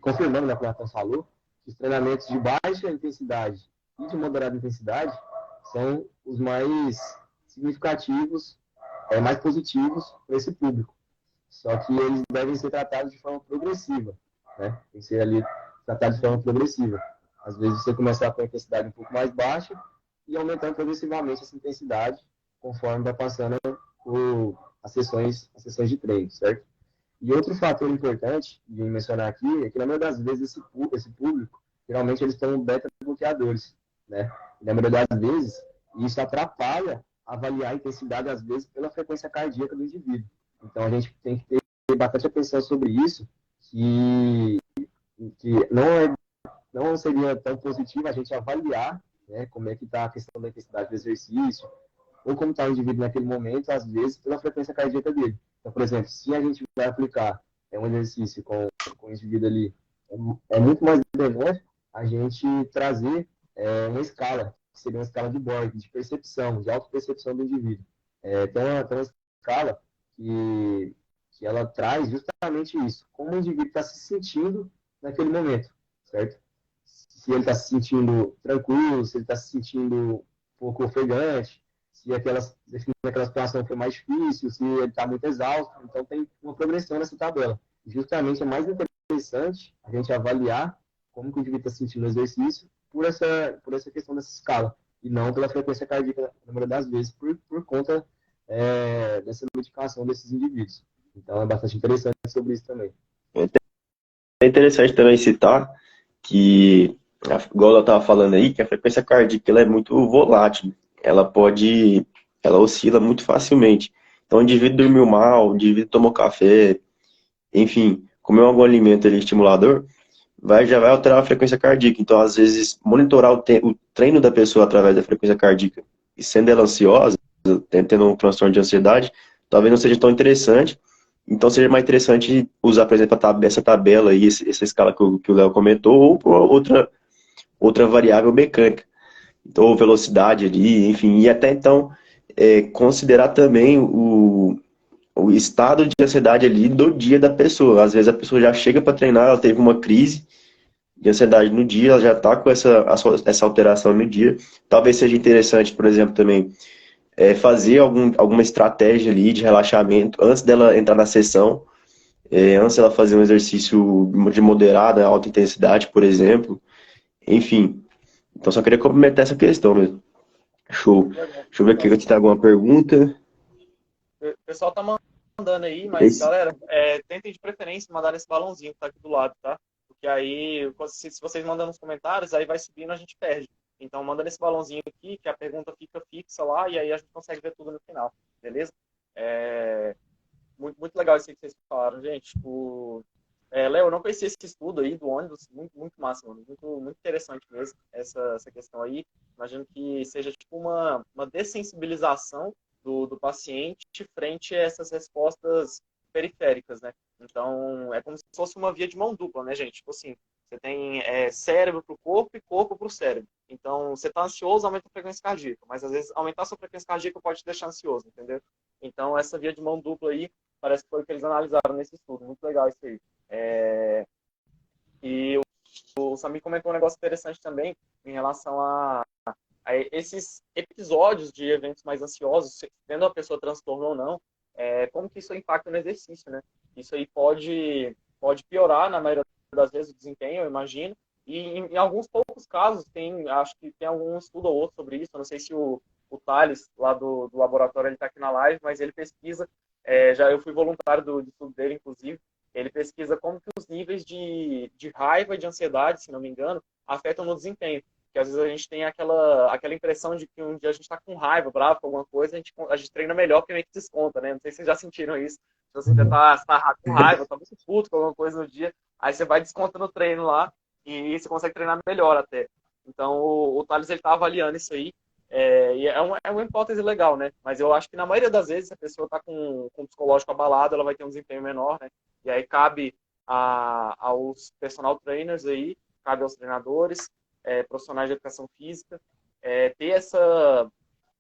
confirmando, né, o que o Nathan falou, que os treinamentos de baixa intensidade e de moderada intensidade são os mais significativos, mais positivos para esse público. Só que eles devem ser tratados de forma progressiva, né? Tem que ser ali tratado de forma progressiva. Às vezes você começar com a intensidade um pouco mais baixa e aumentando progressivamente essa intensidade conforme vai passando as sessões de treino, certo? E outro fator importante de mencionar aqui é que, na maioria das vezes, esse público, geralmente eles estão beta-bloqueadores, né? E, na maioria das vezes, isso atrapalha avaliar a intensidade, às vezes, pela frequência cardíaca do indivíduo. Então, a gente tem que ter bastante atenção sobre isso, que não seria tão positivo a gente avaliar, né, como é que está a questão da intensidade do exercício, ou como está o indivíduo naquele momento, às vezes, pela frequência cardíaca dele. Então, por exemplo, se a gente vai aplicar um exercício com o indivíduo ali, é muito mais benéfico a gente trazer uma escala, que seria uma escala de Borg, de percepção, de autopercepção do indivíduo. Tem uma escala que ela traz justamente isso, como o indivíduo está se sentindo naquele momento, certo? Se ele está se sentindo tranquilo, se ele está se sentindo um pouco ofegante, se aquela situação foi mais difícil, se ele está muito exausto. Então, tem uma progressão nessa tabela. E justamente é mais interessante a gente avaliar como que o indivíduo está se sentindo no exercício por essa questão dessa escala, e não pela frequência cardíaca, na maioria das vezes, por conta dessa medicação desses indivíduos. Então, é bastante interessante sobre isso também. É interessante também citar que, igual eu estava falando aí, que a frequência cardíaca ela é muito volátil. Ela oscila muito facilmente. Então, o indivíduo dormiu mal, o indivíduo tomou café, enfim, comeu algum alimento ali estimulador, já vai alterar a frequência cardíaca. Então, às vezes, monitorar o treino da pessoa através da frequência cardíaca, e sendo ela ansiosa, tendo um transtorno de ansiedade, talvez não seja tão interessante. Então, seja mais interessante usar, por exemplo, essa tabela aí, essa escala que o Léo comentou, ou outra variável mecânica. Então, ou velocidade ali, enfim, e até então considerar também o estado de ansiedade ali do dia da pessoa. Às vezes a pessoa já chega para treinar, ela teve uma crise de ansiedade no dia, ela já está com essa alteração no dia. Talvez seja interessante, por exemplo, também fazer alguma estratégia ali de relaxamento antes dela entrar na sessão, antes dela fazer um exercício de moderada, alta intensidade, por exemplo. Enfim, então só queria complementar essa questão mesmo. Show. Deixa eu ver aqui se tem alguma pergunta. O pessoal tá mandando aí, mas galera, tentem de preferência mandar esse balãozinho que tá aqui do lado, tá? Porque aí, se vocês mandam nos comentários, aí vai subindo, a gente perde. Então manda nesse balãozinho aqui, que a pergunta fica fixa lá, e aí a gente consegue ver tudo no final, beleza? Muito, muito legal isso aí que vocês falaram, gente. Léo, eu não conhecia esse estudo aí do ônibus, muito, muito massa, mano. Muito, muito interessante mesmo essa questão aí. Imagino que seja tipo uma dessensibilização do paciente frente a essas respostas periféricas, né? Então, é como se fosse uma via de mão dupla, né, gente? Tipo assim, você tem cérebro para o corpo e corpo para o cérebro. Então, você está ansioso, aumenta a frequência cardíaca. Mas, às vezes, aumentar a sua frequência cardíaca pode te deixar ansioso, entendeu? Então, essa via de mão dupla aí, parece que foi o que eles analisaram nesse estudo. Muito legal isso aí. E o Samir comentou um negócio interessante também em relação a esses episódios de eventos mais ansiosos, tendo a pessoa transtorno ou não, como que isso impacta no exercício, né? Isso aí pode piorar, na maioria das vezes, o desempenho, eu imagino. E em alguns poucos casos, acho que tem algum estudo ou outro sobre isso. Eu não sei se o o Thales, lá do laboratório, ele está aqui na live, mas ele pesquisa, eu fui voluntário do estudo dele, inclusive, ele pesquisa como que os níveis de raiva e de ansiedade, se não me engano, afetam no desempenho. Porque às vezes a gente tem aquela impressão de que um dia a gente está com raiva, bravo com alguma coisa, a gente treina melhor porque meio que desconta, né? Não sei se vocês já sentiram isso. Se você tá com raiva, tá muito puto com alguma coisa no dia, aí você vai desconta no treino lá e você consegue treinar melhor até. Então o Thales, ele tá avaliando isso aí. E é uma hipótese legal, né? Mas eu acho que na maioria das vezes, se a pessoa está com o psicológico abalado, ela vai ter um desempenho menor, né? E aí cabe aos personal trainers aí, cabe aos treinadores, profissionais de educação física, ter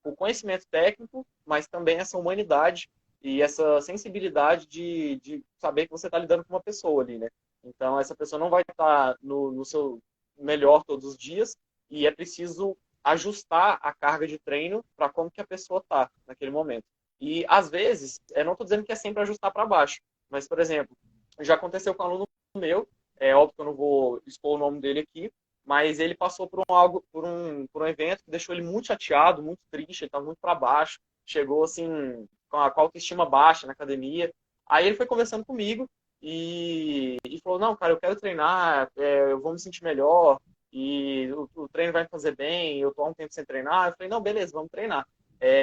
o conhecimento técnico, mas também essa humanidade e essa sensibilidade de saber que você está lidando com uma pessoa ali, né? Então, essa pessoa não vai estar no seu melhor todos os dias e é preciso ajustar a carga de treino para como que a pessoa está naquele momento. E, às vezes, eu não estou dizendo que é sempre ajustar para baixo, mas, por exemplo, já aconteceu com um aluno meu, é óbvio que eu não vou expor o nome dele aqui, mas ele passou por um evento que deixou ele muito chateado, muito triste, ele estava muito para baixo, chegou assim com a autoestima baixa na academia. Aí ele foi conversando comigo e falou, não, cara, eu quero treinar, eu vou me sentir melhor, e o treino vai me fazer bem, eu tô há um tempo sem treinar. Eu falei, não, beleza, vamos treinar.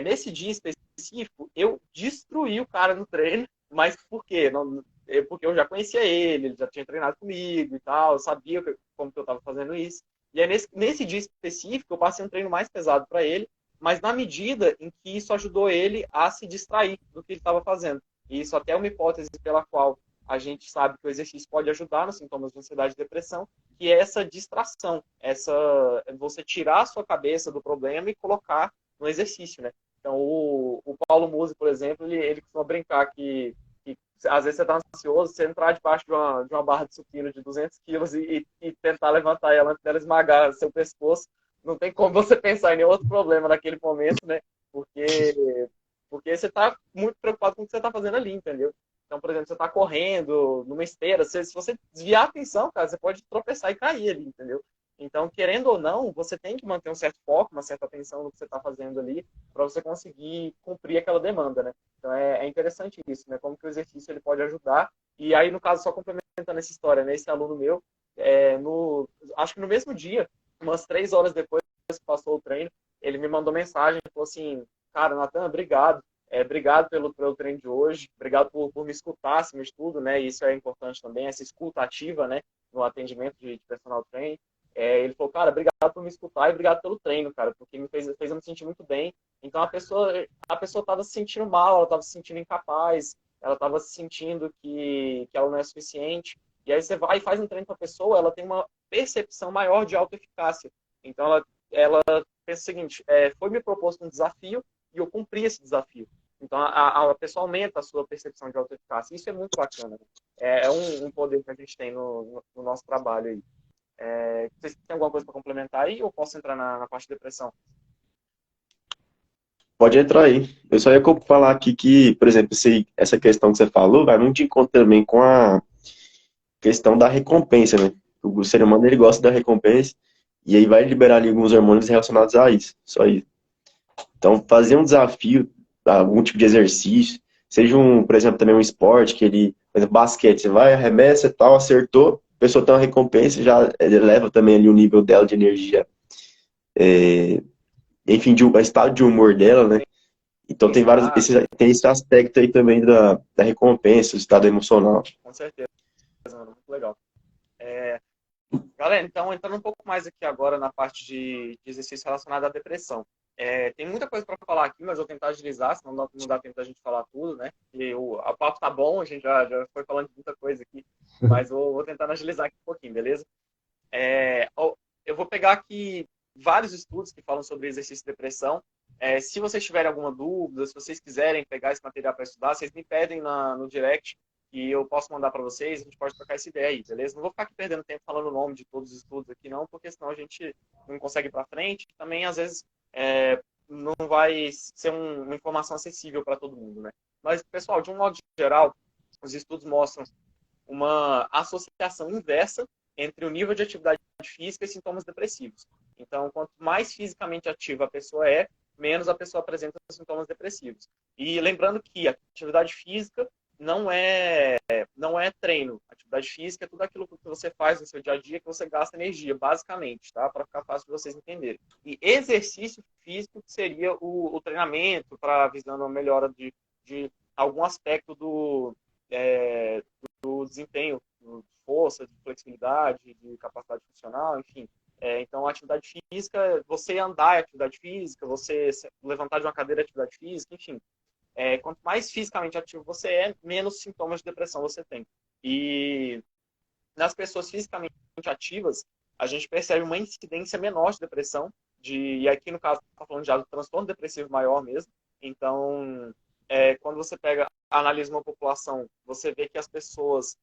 Nesse dia específico, eu destruí o cara no treino, mas por quê? Não, porque eu já conhecia ele já tinha treinado comigo e tal, eu sabia como que eu estava fazendo isso. E aí, nesse dia específico, eu passei um treino mais pesado para ele, mas na medida em que isso ajudou ele a se distrair do que ele estava fazendo. E isso até é uma hipótese pela qual a gente sabe que o exercício pode ajudar nos sintomas de ansiedade e depressão, que é essa distração, você tirar a sua cabeça do problema e colocar no exercício, né? Então, o Paulo Musi, por exemplo, ele costuma brincar que às vezes você está ansioso, você entrar debaixo de uma barra de supino de 200 quilos e tentar levantar ela antes dela esmagar seu pescoço, não tem como você pensar em nenhum outro problema naquele momento, né? Porque você está muito preocupado com o que você está fazendo ali, entendeu? Então, por exemplo, você está correndo numa esteira, se você desviar a atenção, cara, você pode tropeçar e cair ali, entendeu? Então, querendo ou não, você tem que manter um certo foco, uma certa atenção no que você está fazendo ali, para você conseguir cumprir aquela demanda, né? Então, é interessante isso, né? Como que o exercício ele pode ajudar. E aí, no caso, só complementando essa história, né? Esse aluno meu, acho que no mesmo dia, umas 3 horas depois que passou o treino, ele me mandou mensagem e falou assim, cara, Natan, obrigado. Obrigado pelo treino de hoje, obrigado por me escutar, acima de tudo, né? E isso é importante também, essa escuta ativa, né? No atendimento de personal training. Ele falou, cara, obrigado por me escutar e obrigado pelo treino, cara, porque fez eu me sentir muito bem. Então a pessoa estava se sentindo mal, ela estava se sentindo incapaz, ela estava se sentindo que ela não é suficiente. E aí você vai e faz um treino com a pessoa, ela tem uma percepção maior de autoeficácia. Então ela pensa o seguinte, foi me proposto um desafio e eu cumpri esse desafio. Então a pessoa aumenta a sua percepção de autoeficácia. Isso é muito bacana. Né? É um poder que a gente tem no nosso trabalho aí. Vocês têm alguma coisa para complementar aí ou posso entrar na parte de depressão? Pode entrar aí. Eu só ia falar aqui que, por exemplo, essa questão que você falou vai muito de encontro também com a questão da recompensa, né? O ser humano, ele gosta da recompensa e aí vai liberar ali alguns hormônios relacionados a isso. Só isso. Então, fazer um desafio, algum tipo de exercício, seja por exemplo, também um esporte, por exemplo, basquete, você vai, arremessa e tal, acertou, a pessoa tem uma recompensa, já eleva também ali o nível dela de energia, enfim, o estado de humor dela, né? Então tem esse aspecto aí também da recompensa, do estado emocional. Com certeza, mano, muito legal. Galera, então entrando um pouco mais aqui agora na parte de exercício relacionado à depressão. Tem muita coisa para falar aqui, mas eu vou tentar agilizar, senão não dá tempo da gente falar tudo, né? E o papo tá bom, a gente já foi falando de muita coisa aqui, mas vou tentar agilizar aqui um pouquinho, beleza? Eu vou pegar aqui vários estudos que falam sobre exercício e depressão. Se vocês tiverem alguma dúvida, se vocês quiserem pegar esse material para estudar, vocês me pedem no direct e eu posso mandar para vocês, a gente pode trocar essa ideia aí, beleza? Não vou ficar aqui perdendo tempo falando o nome de todos os estudos aqui não, porque senão a gente não consegue ir para frente. Também, às vezes, não vai ser uma informação acessível para todo mundo, né? Mas, pessoal, de um modo geral, os estudos mostram uma associação inversa entre o nível de atividade física e sintomas depressivos. Então, quanto mais fisicamente ativa a pessoa menos a pessoa apresenta sintomas depressivos. E lembrando que a atividade física não é treino. Atividade física é tudo aquilo que você faz no seu dia a dia que você gasta energia, basicamente, tá? Para ficar fácil de vocês entenderem. E exercício físico seria o treinamento para visando a melhora de algum aspecto do desempenho, de força, de flexibilidade, de capacidade funcional, enfim. Então, a atividade física, você andar é atividade física, você levantar de uma cadeira é atividade física, enfim. Quanto mais fisicamente ativo você é, menos sintomas de depressão você tem. E nas pessoas fisicamente ativas, a gente percebe uma incidência menor de depressão, e aqui no caso, está falando já do transtorno depressivo maior mesmo. Então, quando você analisa uma população, você vê que as pessoas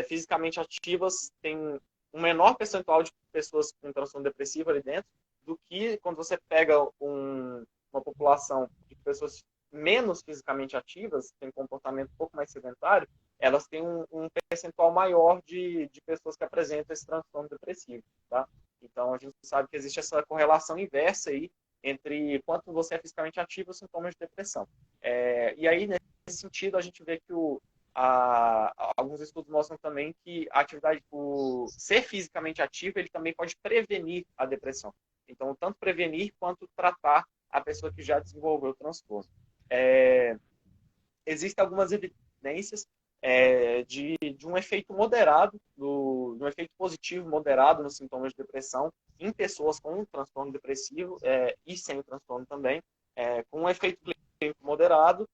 fisicamente ativas têm um menor percentual de pessoas com transtorno depressivo ali dentro, do que quando você pega uma população de pessoas menos fisicamente ativas, tem um comportamento um pouco mais sedentário, elas têm um percentual maior de pessoas que apresentam esse transtorno depressivo, tá? Então, a gente sabe que existe essa correlação inversa aí entre quanto você é fisicamente ativo e os sintomas de depressão. E aí, nesse sentido, a gente vê que alguns estudos mostram também que o ser fisicamente ativo, ele também pode prevenir a depressão. Então, tanto prevenir quanto tratar a pessoa que já desenvolveu o transtorno. Existem algumas evidências de um efeito moderado, de um efeito positivo moderado nos sintomas de depressão em pessoas com um transtorno depressivo e sem o transtorno também, com um efeito clínico moderado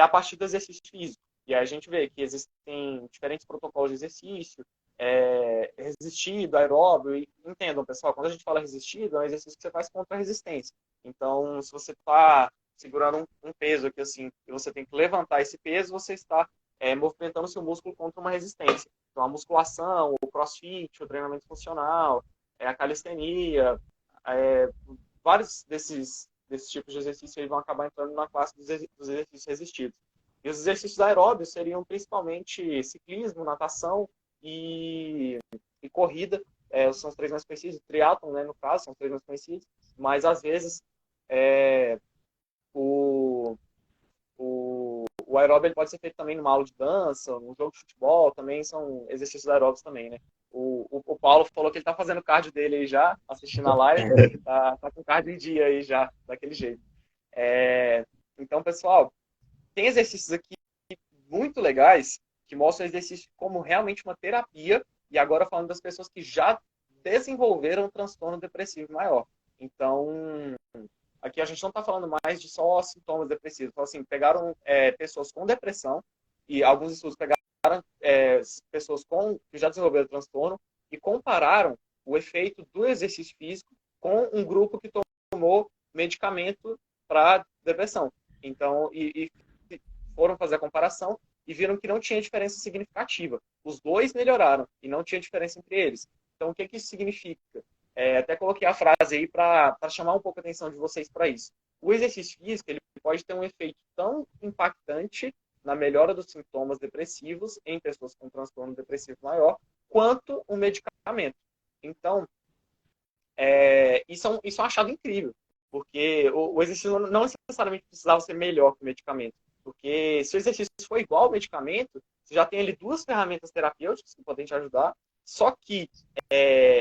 a partir do exercício físico. E aí a gente vê que existem diferentes protocolos de exercício, resistido, aeróbio, e entendam, pessoal, quando a gente fala resistido, é um exercício que você faz contra a resistência. Então, se você está segurando um peso aqui assim, e você tem que levantar esse peso, você está movimentando o seu músculo contra uma resistência. Então, a musculação, o crossfit, o treinamento funcional, a calistenia, vários desses tipos de exercícios aí vão acabar entrando na classe dos exercícios resistidos. E os exercícios aeróbios seriam principalmente ciclismo, natação e corrida. São os três mais conhecidos. Triatlon, né, no caso, são os três mais conhecidos. Mas, às vezes, o aeróbio ele pode ser feito também numa aula de dança, num jogo de futebol, também são exercícios aeróbicos também, né? O Paulo falou que ele tá fazendo o cardio dele aí já, assistindo a live, tá com o cardio em dia aí já, daquele jeito. Então, pessoal, tem exercícios aqui muito legais que mostram exercício como realmente uma terapia, e agora falando das pessoas que já desenvolveram um transtorno depressivo maior. Então, aqui a gente não está falando mais de só sintomas depressivos. Então, assim, pegaram pessoas com depressão, e alguns estudos pegaram pessoas que já desenvolveram transtorno e compararam o efeito do exercício físico com um grupo que tomou medicamento para depressão. Então, e foram fazer a comparação e viram que não tinha diferença significativa. Os dois melhoraram e não tinha diferença entre eles. Então, o que isso significa? Até coloquei a frase aí para chamar um pouco a atenção de vocês para isso. O exercício físico ele pode ter um efeito tão impactante na melhora dos sintomas depressivos em pessoas com transtorno depressivo maior, quanto um medicamento. Então, isso é um achado incrível, porque o exercício não necessariamente precisava ser melhor que o medicamento, porque se o exercício for igual ao medicamento, você já tem ali duas ferramentas terapêuticas que podem te ajudar, só que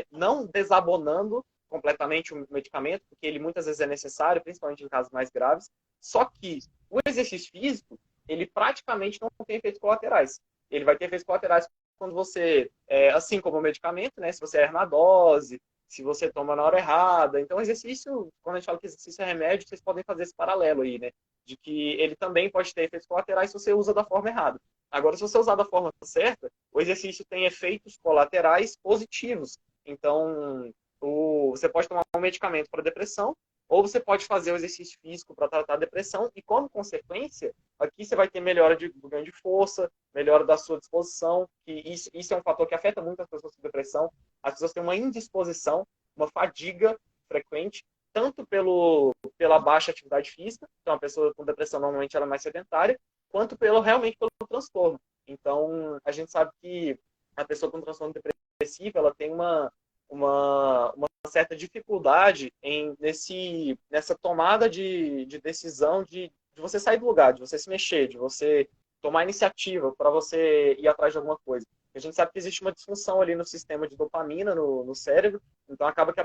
não desabonando completamente o medicamento, porque ele muitas vezes é necessário, principalmente em casos mais graves, só que o exercício físico, ele praticamente não tem efeitos colaterais. Ele vai ter efeitos colaterais quando você, assim como o medicamento, né, se você erra na dose, se você toma na hora errada. Então, exercício, quando a gente fala que exercício é remédio, vocês podem fazer esse paralelo aí, né? De que ele também pode ter efeitos colaterais se você usa da forma errada. Agora, se você usar da forma certa, o exercício tem efeitos colaterais positivos. Então, você pode tomar um medicamento para depressão, ou você pode fazer o exercício físico para tratar a depressão, e como consequência, aqui você vai ter melhora do ganho de força, melhora da sua disposição, que isso é um fator que afeta muito as pessoas com depressão. As pessoas têm uma indisposição, uma fadiga frequente, tanto pela baixa atividade física, então a pessoa com depressão normalmente ela é mais sedentária, quanto realmente pelo transtorno. Então, a gente sabe que a pessoa com transtorno depressivo, ela tem uma certa dificuldade nessa tomada de decisão de você sair do lugar, de você se mexer, de você tomar iniciativa para você ir atrás de alguma coisa. A gente sabe que existe uma disfunção ali no sistema de dopamina no cérebro, então acaba que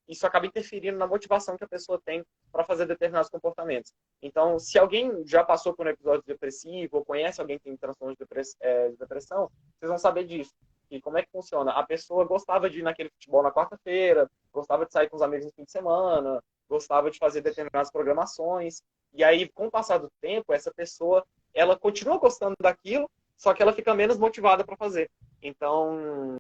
isso acaba interferindo na motivação que a pessoa tem para fazer determinados comportamentos. Então, se alguém já passou por um episódio depressivo ou conhece alguém que tem transtorno de depressão, vocês vão saber disso. E como é que funciona? A pessoa gostava de ir naquele futebol na quarta-feira, gostava de sair com os amigos no fim de semana, gostava de fazer determinadas programações. E aí, com o passar do tempo, essa pessoa, ela continua gostando daquilo, só que ela fica menos motivada para fazer. Então,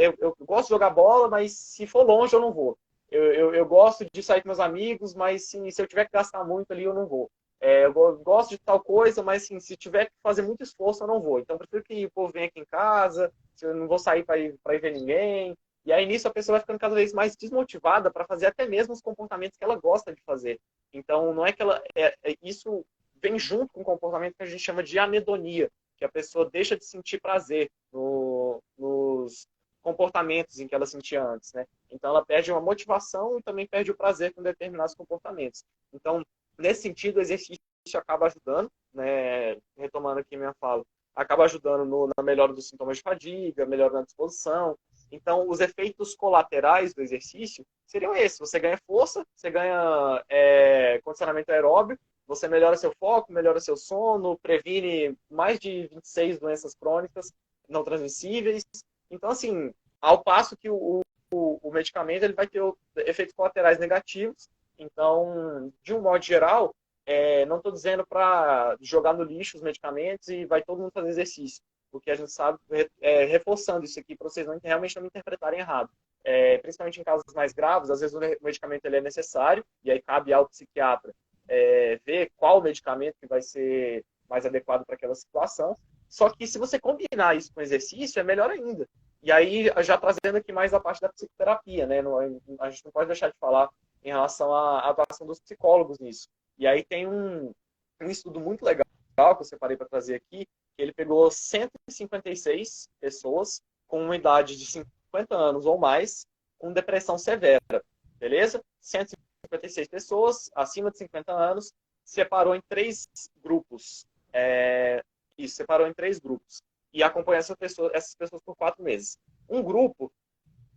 eu gosto de jogar bola, mas se for longe eu não vou. Eu gosto de sair com meus amigos, mas se eu tiver que gastar muito ali, eu não vou. Eu gosto de tal coisa, mas assim, se tiver que fazer muito esforço, eu não vou. Então, eu prefiro que o povo venha aqui em casa, eu não vou sair para ir ver ninguém. E aí, nisso, a pessoa vai ficando cada vez mais desmotivada para fazer até mesmo os comportamentos que ela gosta de fazer. Então, não é que isso vem junto com um comportamento que a gente chama de anedonia, que a pessoa deixa de sentir prazer nos comportamentos em que ela sentia antes, né? Então, ela perde uma motivação e também perde o prazer com determinados comportamentos. Então, nesse sentido, o exercício acaba ajudando, né? Retomando aqui minha fala, acaba ajudando na melhora dos sintomas de fadiga, melhora na disposição. Então, os efeitos colaterais do exercício seriam esses. Você ganha força, você ganha condicionamento aeróbio, você melhora seu foco, melhora seu sono, previne mais de 26 doenças crônicas não transmissíveis. Então, assim, ao passo que o medicamento ele vai ter efeitos colaterais negativos. Então, de um modo geral, não estou dizendo para jogar no lixo os medicamentos e vai todo mundo fazer exercício. Porque a gente sabe, reforçando isso aqui, para vocês realmente não me interpretarem errado. Principalmente em casos mais graves, às vezes o medicamento ele é necessário, e aí cabe ao psiquiatra ver qual medicamento que vai ser mais adequado para aquela situação. Só que se você combinar isso com exercício, é melhor ainda. E aí, já trazendo aqui mais a parte da psicoterapia, né? A gente não pode deixar de falar em relação à atuação dos psicólogos nisso. E aí tem um estudo muito legal que eu separei para trazer aqui, que ele pegou 156 pessoas com uma idade de 50 anos ou mais, com depressão severa, beleza? 156 pessoas acima de 50 anos, separou em 3 grupos. Separou em 3 grupos. E acompanhou essas pessoas por 4 meses. Um grupo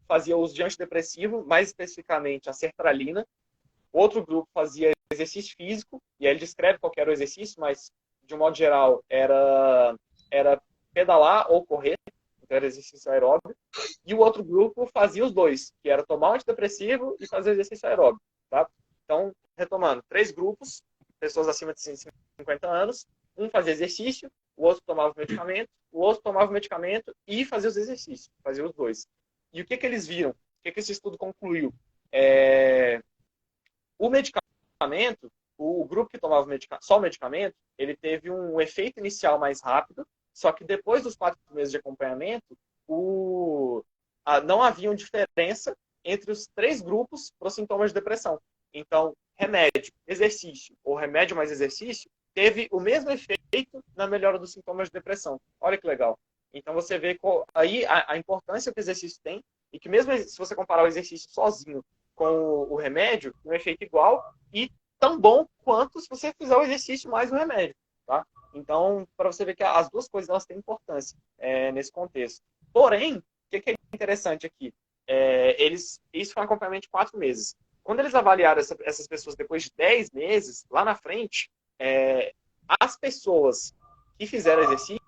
fazia uso de antidepressivo, mais especificamente a sertralina. Outro grupo fazia exercício físico, e aí ele descreve qual era o exercício, mas, de um modo geral, era pedalar ou correr, então era exercício aeróbico. E o outro grupo fazia os dois, que era tomar um antidepressivo e fazer exercício aeróbico. Tá? Então, retomando, 3 grupos, pessoas acima de 50 anos, um fazia exercício, o outro tomava o medicamento e fazia os exercícios, fazia os dois. E o que eles viram? O que esse estudo concluiu? O medicamento, o grupo que tomava só o medicamento, ele teve um efeito inicial mais rápido, só que depois dos 4 meses de acompanhamento, não havia diferença entre os 3 grupos para os sintomas de depressão. Então, remédio, exercício ou remédio mais exercício teve o mesmo efeito na melhora dos sintomas de depressão. Olha que legal. Então, você vê aí a importância que o exercício tem e que mesmo se você comparar o exercício sozinho com o remédio, um efeito igual e tão bom quanto se você fizer o exercício mais o remédio. Tá? Então, para você ver que as duas coisas elas têm importância nesse contexto. Porém, o que é interessante aqui? Isso foi um acompanhamento de 4 meses. Quando eles avaliaram essas pessoas depois de 10 meses, lá na frente, as pessoas que fizeram exercício,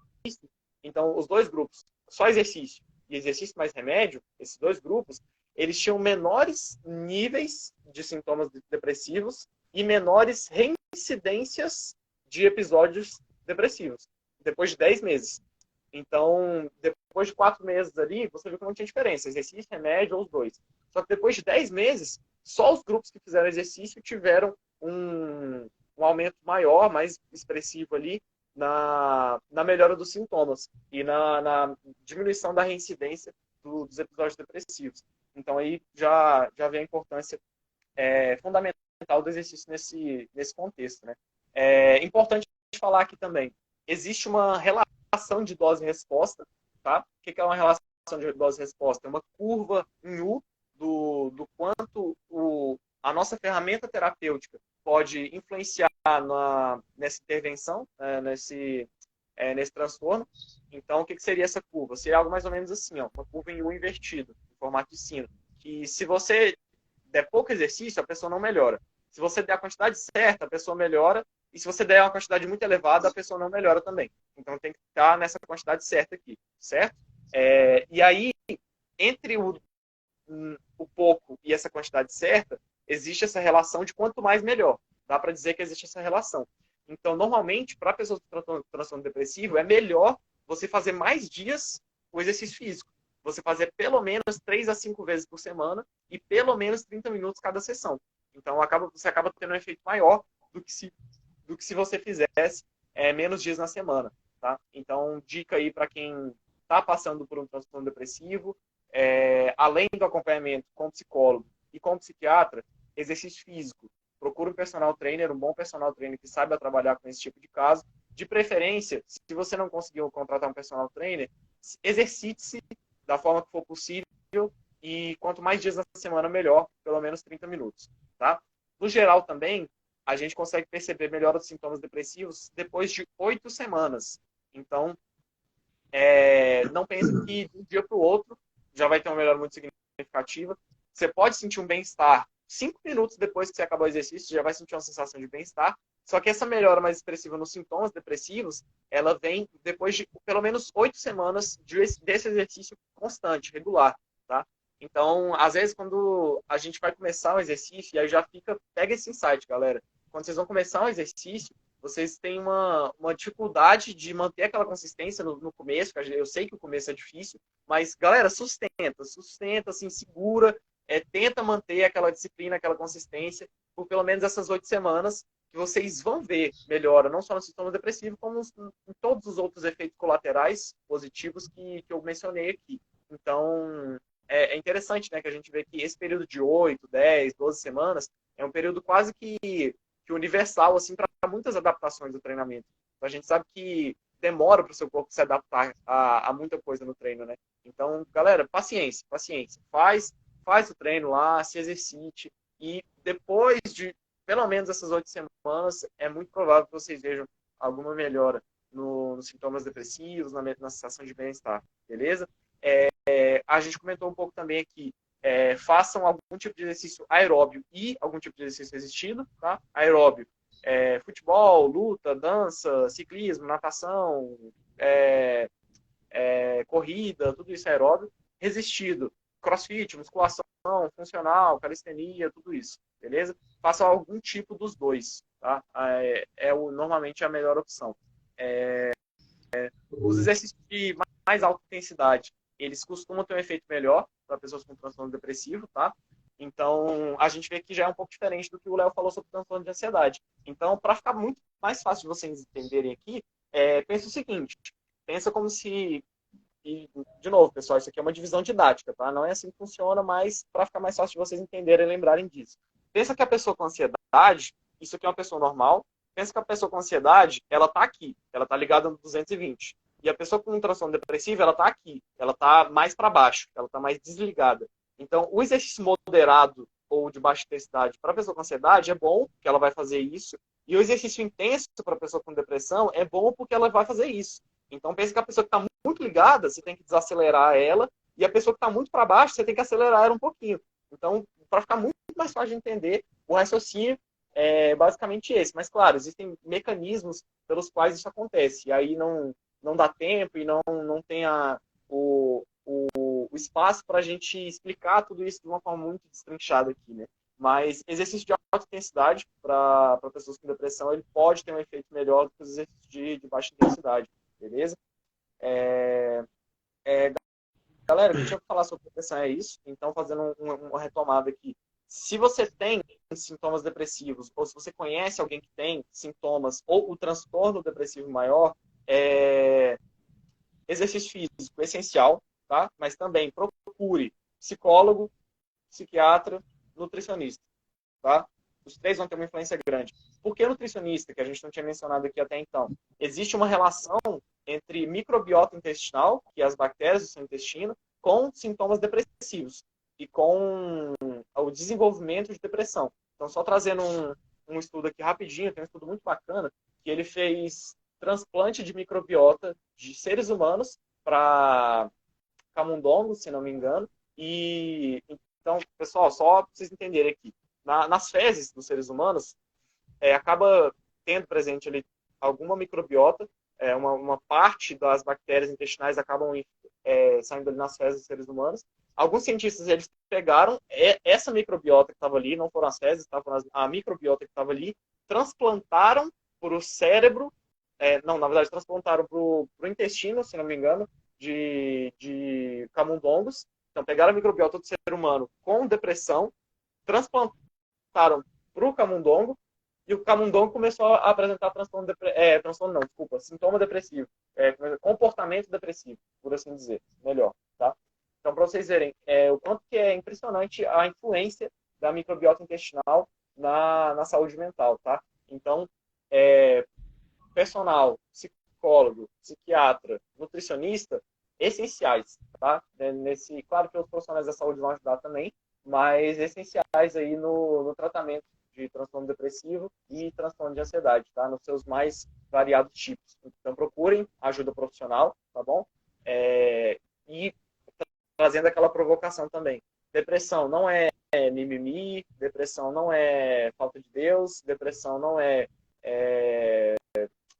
então os 2 grupos, só exercício e exercício mais remédio, esses 2 grupos, eles tinham menores níveis de sintomas depressivos e menores reincidências de episódios depressivos, depois de 10 meses. Então, depois de 4 meses ali, você viu que não tinha diferença, exercício, remédio ou os 2. Só que depois de 10 meses, só os grupos que fizeram exercício tiveram um aumento maior, mais expressivo ali, na melhora dos sintomas e na diminuição da reincidência dos episódios depressivos. Então, aí já vem a importância fundamental do exercício nesse contexto. Né? É importante falar aqui também, existe uma relação de dose e resposta. Tá? O que é uma relação de dose-resposta? É uma curva em U do quanto a nossa ferramenta terapêutica pode influenciar nessa intervenção, nesse transtorno. Então, o que seria essa curva? Seria algo mais ou menos assim, ó, uma curva em U invertido, em formato de sino. Que se você der pouco exercício, a pessoa não melhora. Se você der a quantidade certa, a pessoa melhora. E se você der uma quantidade muito elevada, a pessoa não melhora também. Então, tem que estar nessa quantidade certa aqui, certo? E aí, entre o pouco e essa quantidade certa, existe essa relação de quanto mais, melhor. Dá para dizer que existe essa relação. Então, normalmente, para pessoas com transtorno depressivo, é melhor você fazer mais dias o exercício físico. Você fazer pelo menos 3 a 5 vezes por semana e pelo menos 30 minutos cada sessão. Então, você acaba tendo um efeito maior do que se você fizesse menos dias na semana. Tá? Então, dica aí para quem está passando por um transtorno depressivo, além do acompanhamento com psicólogo e com psiquiatra, exercício físico. Procure um personal trainer, um bom personal trainer que saiba trabalhar com esse tipo de caso. De preferência, se você não conseguiu contratar um personal trainer, exercite-se da forma que for possível e quanto mais dias na semana, melhor, pelo menos 30 minutos. Tá? No geral também, a gente consegue perceber melhora dos sintomas depressivos depois de 8 semanas. Então, não pense que de um dia para o outro já vai ter uma melhora muito significativa. Você pode sentir um bem-estar 5 minutos depois que você acabar o exercício, você já vai sentir uma sensação de bem-estar. Só que essa melhora mais expressiva nos sintomas depressivos, ela vem depois de pelo menos 8 semanas desse exercício constante, regular, tá? Então, às vezes, quando a gente vai começar o exercício, e aí já pega esse insight, galera. Quando vocês vão começar um exercício, vocês têm uma dificuldade de manter aquela consistência no começo, que eu sei que o começo é difícil, mas, galera, sustenta, assim, segura, tenta manter aquela disciplina, aquela consistência, por pelo menos essas 8 semanas, que vocês vão ver melhora, não só no sintoma depressivo, como em todos os outros efeitos colaterais positivos que eu mencionei aqui. Então, é interessante, né, que a gente vê que esse período de 8, 10, 12 semanas é um período quase que universal, assim, para muitas adaptações do treinamento. Então, a gente sabe que demora para o seu corpo se adaptar a muita coisa no treino, né? Então, galera, paciência. Faz o treino lá, se exercite, e depois de pelo menos essas 8 semanas, é muito provável que vocês vejam alguma melhora nos sintomas depressivos, na sensação de bem-estar, beleza? A gente comentou um pouco também aqui, façam algum tipo de exercício aeróbio e algum tipo de exercício resistido, tá? Aeróbio, futebol, luta, dança, ciclismo, natação, corrida, tudo isso é aeróbio. Resistido, crossfit, musculação, funcional, calistenia, tudo isso, beleza? Faça algum tipo dos dois, tá? Normalmente a melhor opção. Os exercícios de mais alta intensidade, eles costumam ter um efeito melhor para pessoas com transtorno depressivo, tá? Então, a gente vê que já é um pouco diferente do que o Léo falou sobre transtorno de ansiedade. Então, para ficar muito mais fácil de vocês entenderem aqui, pensa o seguinte, pensa como se... E, de novo, pessoal, isso aqui é uma divisão didática, tá? Não é assim que funciona, mas para ficar mais fácil de vocês entenderem e lembrarem disso. Pensa que a pessoa com ansiedade, isso aqui é uma pessoa normal, pensa que a pessoa com ansiedade, ela tá aqui, ela tá ligada no 220. E a pessoa com um transtorno depressivo, ela tá aqui, ela tá mais para baixo, ela tá mais desligada. Então, o exercício moderado ou de baixa intensidade para a pessoa com ansiedade é bom, porque ela vai fazer isso, e o exercício intenso para a pessoa com depressão é bom porque ela vai fazer isso. Então, pensa que a pessoa que está muito ligada, você tem que desacelerar ela, e a pessoa que está muito para baixo, você tem que acelerar ela um pouquinho. Então, para ficar muito mais fácil de entender, o raciocínio é basicamente esse. Mas, claro, existem mecanismos pelos quais isso acontece. E aí não dá tempo e não tem o espaço para a gente explicar tudo isso de uma forma muito destrinchada aqui, né? Mas exercício de alta intensidade para pessoas com depressão, ele pode ter um efeito melhor do que os exercícios de baixa intensidade, beleza? Galera, o que eu tinha que falar sobre depressão é isso. Então, fazendo uma retomada aqui. Se você tem sintomas depressivos, ou se você conhece alguém que tem sintomas, ou o transtorno depressivo maior, exercício físico essencial, tá? Mas também procure psicólogo, psiquiatra, nutricionista, tá? Os três vão ter uma influência grande. Por que nutricionista, que a gente não tinha mencionado aqui até então? Existe uma relação entre microbiota intestinal, que é as bactérias do seu intestino, com sintomas depressivos e com o desenvolvimento de depressão. Então, só trazendo um estudo aqui rapidinho, tem um estudo muito bacana, que ele fez transplante de microbiota de seres humanos para camundongos, se não me engano. E então, pessoal, só para vocês entenderem aqui, nas fezes dos seres humanos, acaba tendo presente ali alguma microbiota, uma parte das bactérias intestinais acabam saindo ali nas fezes dos seres humanos. Alguns cientistas, eles pegaram essa microbiota que estava ali, não foram as fezes, a microbiota que estava ali, transplantaram para o cérebro, não, na verdade, transplantaram para o intestino, se não me engano, de camundongos. Então, pegaram a microbiota do ser humano com depressão, transplantaram para o camundongo, e o camundongo começou a apresentar sintoma depressivo, comportamento depressivo, por assim dizer, melhor, tá? Então, para vocês verem o quanto que é impressionante a influência da microbiota intestinal na saúde mental, tá? Então, personal, psicólogo, psiquiatra, nutricionista, essenciais, tá? Claro que os profissionais da saúde vão ajudar também, mas essenciais aí no tratamento de transtorno depressivo e transtorno de ansiedade, tá? Nos seus mais variados tipos. Então, procurem ajuda profissional, tá bom? E trazendo aquela provocação também. Depressão não é mimimi, depressão não é falta de Deus, depressão não é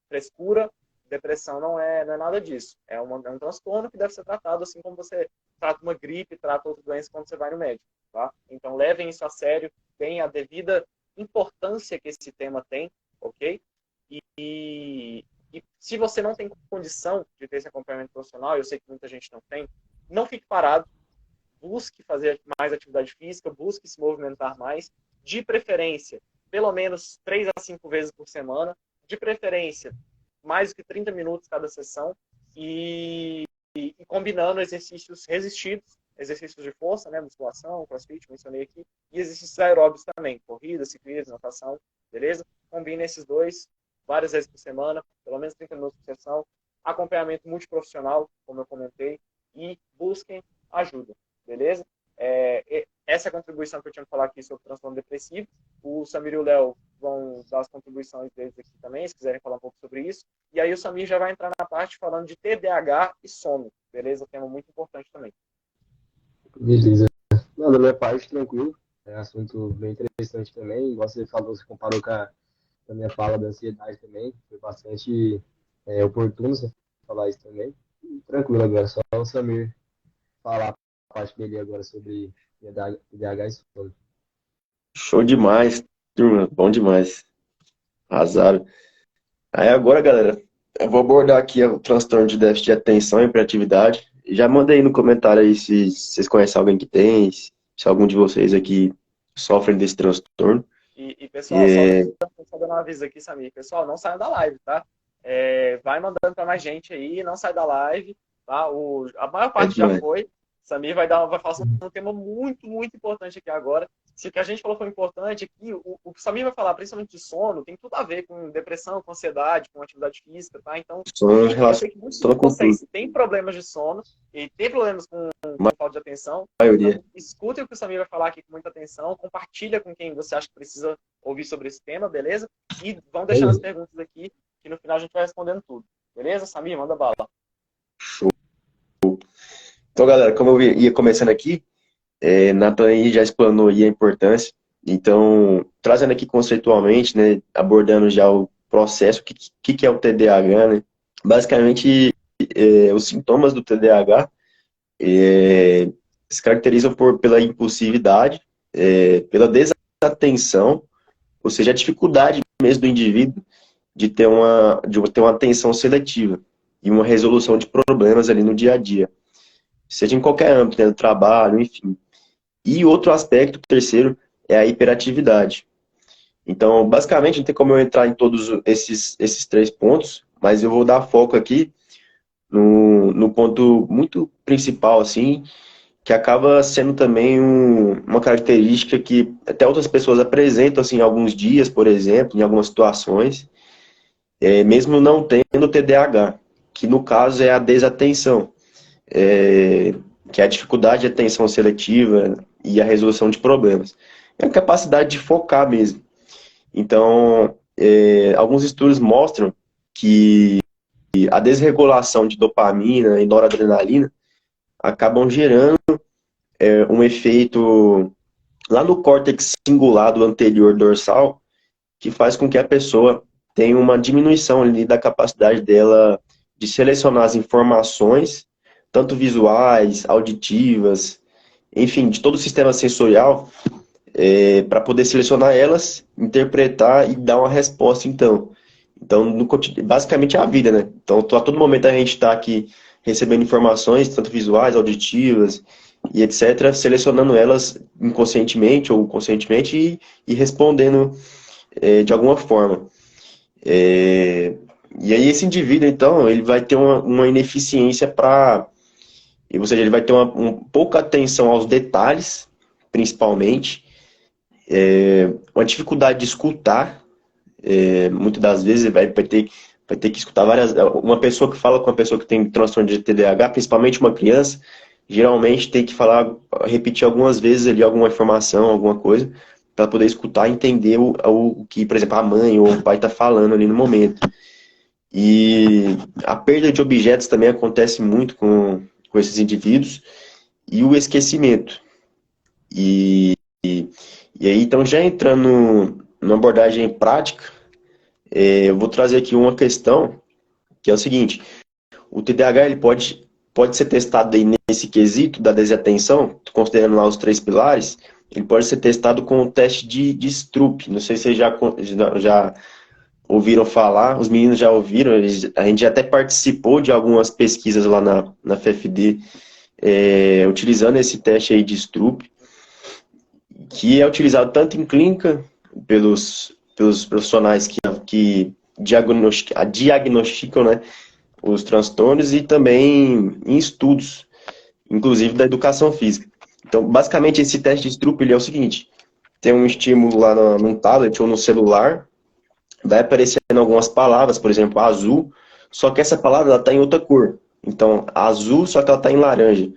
frescura, depressão não é nada disso. É um transtorno que deve ser tratado assim como você trata uma gripe, trata outra doença quando você vai no médico, tá? Então, levem isso a sério, tenham a devida importância que esse tema tem, ok? E se você não tem condição de ter esse acompanhamento profissional, eu sei que muita gente não tem, não fique parado, busque fazer mais atividade física, busque se movimentar mais, de preferência, pelo menos 3 a 5 vezes por semana, de preferência, mais do que 30 minutos cada sessão, e combinando exercícios resistidos, exercícios de força, né, musculação, crossfit, mencionei aqui, e exercícios aeróbicos também, corrida, ciclismo, natação, beleza? Combine esses dois várias vezes por semana, pelo menos 30 minutos por sessão, acompanhamento multiprofissional, como eu comentei, e busquem ajuda, beleza? Essa é a contribuição que eu tinha que falar aqui sobre o transtorno depressivo. O Samir e o Léo vão dar as contribuições deles aqui também, se quiserem falar um pouco sobre isso. E aí o Samir já vai entrar na parte falando de TDAH e sono, beleza? Tema muito importante também. Beleza. Não, da minha parte, tranquilo. É um assunto bem interessante também. Igual você falou, você comparou com a minha fala da ansiedade também. Foi bastante oportuno você falar isso também. E tranquilo agora, só o Samir falar a parte dele agora sobre TDAH e sono. Show demais, turma. Bom demais. Arrasaram. Aí agora, galera, eu vou abordar aqui o transtorno de déficit de atenção e hiperatividade. Já mandei aí no comentário aí se vocês conhecem alguém que tem, se algum de vocês aqui sofrem desse transtorno. E pessoal, só dando um aviso aqui, Samir. Pessoal, não saiam da live, tá? Vai mandando para mais gente aí, não sai da live, tá? A maior parte já foi. Samir vai falar sobre um tema muito, muito importante aqui agora. Se o que a gente falou foi importante aqui, o Samir vai falar principalmente de sono, tem tudo a ver com depressão, com ansiedade, com atividade física, tá? Então, eu sei que muitos de vocês têm problemas de sono e têm problemas com falta de atenção. Então, escutem o que o Samir vai falar aqui com muita atenção, compartilha com quem você acha que precisa ouvir sobre esse tema, beleza? E vão deixando as perguntas aqui, que no final a gente vai respondendo tudo. Beleza? Samir, manda bala. Show. Então, galera, como eu ia começando aqui, Nathan aí já explanou aí a importância. Então, trazendo aqui conceitualmente, né, abordando já o processo, o que é o TDAH, né? Basicamente, os sintomas do TDAH se caracterizam pela impulsividade, pela desatenção, ou seja, a dificuldade mesmo do indivíduo de ter uma atenção seletiva e uma resolução de problemas ali no dia a dia. Seja em qualquer âmbito, né, do trabalho, enfim. E outro aspecto, terceiro, é a hiperatividade. Então, basicamente, não tem como eu entrar em todos esses 3 pontos, mas eu vou dar foco aqui no ponto muito principal, assim, que acaba sendo também uma característica que até outras pessoas apresentam, assim, em alguns dias, por exemplo, em algumas situações, mesmo não tendo TDAH, que no caso é a desatenção. que é a dificuldade de atenção seletiva e a resolução de problemas. É a capacidade de focar mesmo. Então, alguns estudos mostram que a desregulação de dopamina e noradrenalina acabam gerando um efeito lá no córtex cingulado anterior dorsal, que faz com que a pessoa tenha uma diminuição ali da capacidade dela de selecionar as informações, tanto visuais, auditivas, enfim, de todo o sistema sensorial, para poder selecionar elas, interpretar e dar uma resposta, então. Então, basicamente é a vida, né? Então, a todo momento a gente está aqui recebendo informações, tanto visuais, auditivas e etc., selecionando elas inconscientemente ou conscientemente e respondendo de alguma forma. E aí esse indivíduo, então, ele vai ter uma ineficiência ou seja, ele vai ter uma pouca atenção aos detalhes, principalmente, uma dificuldade de escutar, muitas das vezes vai ter que escutar uma pessoa que fala com uma pessoa que tem transtorno de TDAH, principalmente uma criança, geralmente tem que repetir algumas vezes ali alguma informação, alguma coisa, para poder escutar e entender o que, por exemplo, a mãe ou o pai está falando ali no momento. E a perda de objetos também acontece muito com esses indivíduos, e o esquecimento. E aí, então, já entrando numa abordagem prática, eu vou trazer aqui uma questão, que é o seguinte: o TDAH ele pode ser testado aí nesse quesito da desatenção, considerando lá os 3 pilares, ele pode ser testado com o teste de Stroop. Não sei se vocês já ouviram falar, os meninos já ouviram, a gente até participou de algumas pesquisas lá na FFD, utilizando esse teste aí de Stroop, que é utilizado tanto em clínica, pelos profissionais que diagnosticam, né, os transtornos, e também em estudos, inclusive da educação física. Então, basicamente, esse teste de Stroop ele é o seguinte: tem um estímulo lá num tablet ou no celular, vai aparecendo algumas palavras, por exemplo, azul, só que essa palavra está em outra cor. Então, azul, só que ela está em laranja.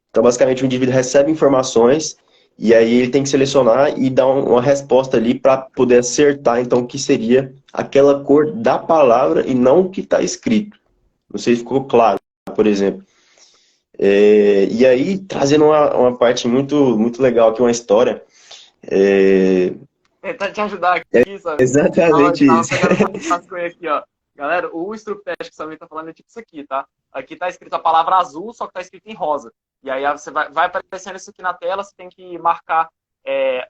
Então, basicamente, o indivíduo recebe informações e aí ele tem que selecionar e dar uma resposta ali para poder acertar, então, o que seria aquela cor da palavra e não o que está escrito. Não sei se ficou claro, por exemplo. E aí, trazendo uma parte muito, muito legal, que é uma história. Tentar te ajudar aqui, sabe? Exatamente tava isso. pegando as coisas aqui, ó. Galera, o Stroop Test que o Samir tá falando é tipo isso aqui, tá? Aqui tá escrito a palavra azul, só que tá escrito em rosa. E aí você vai aparecendo isso aqui na tela, você tem que marcar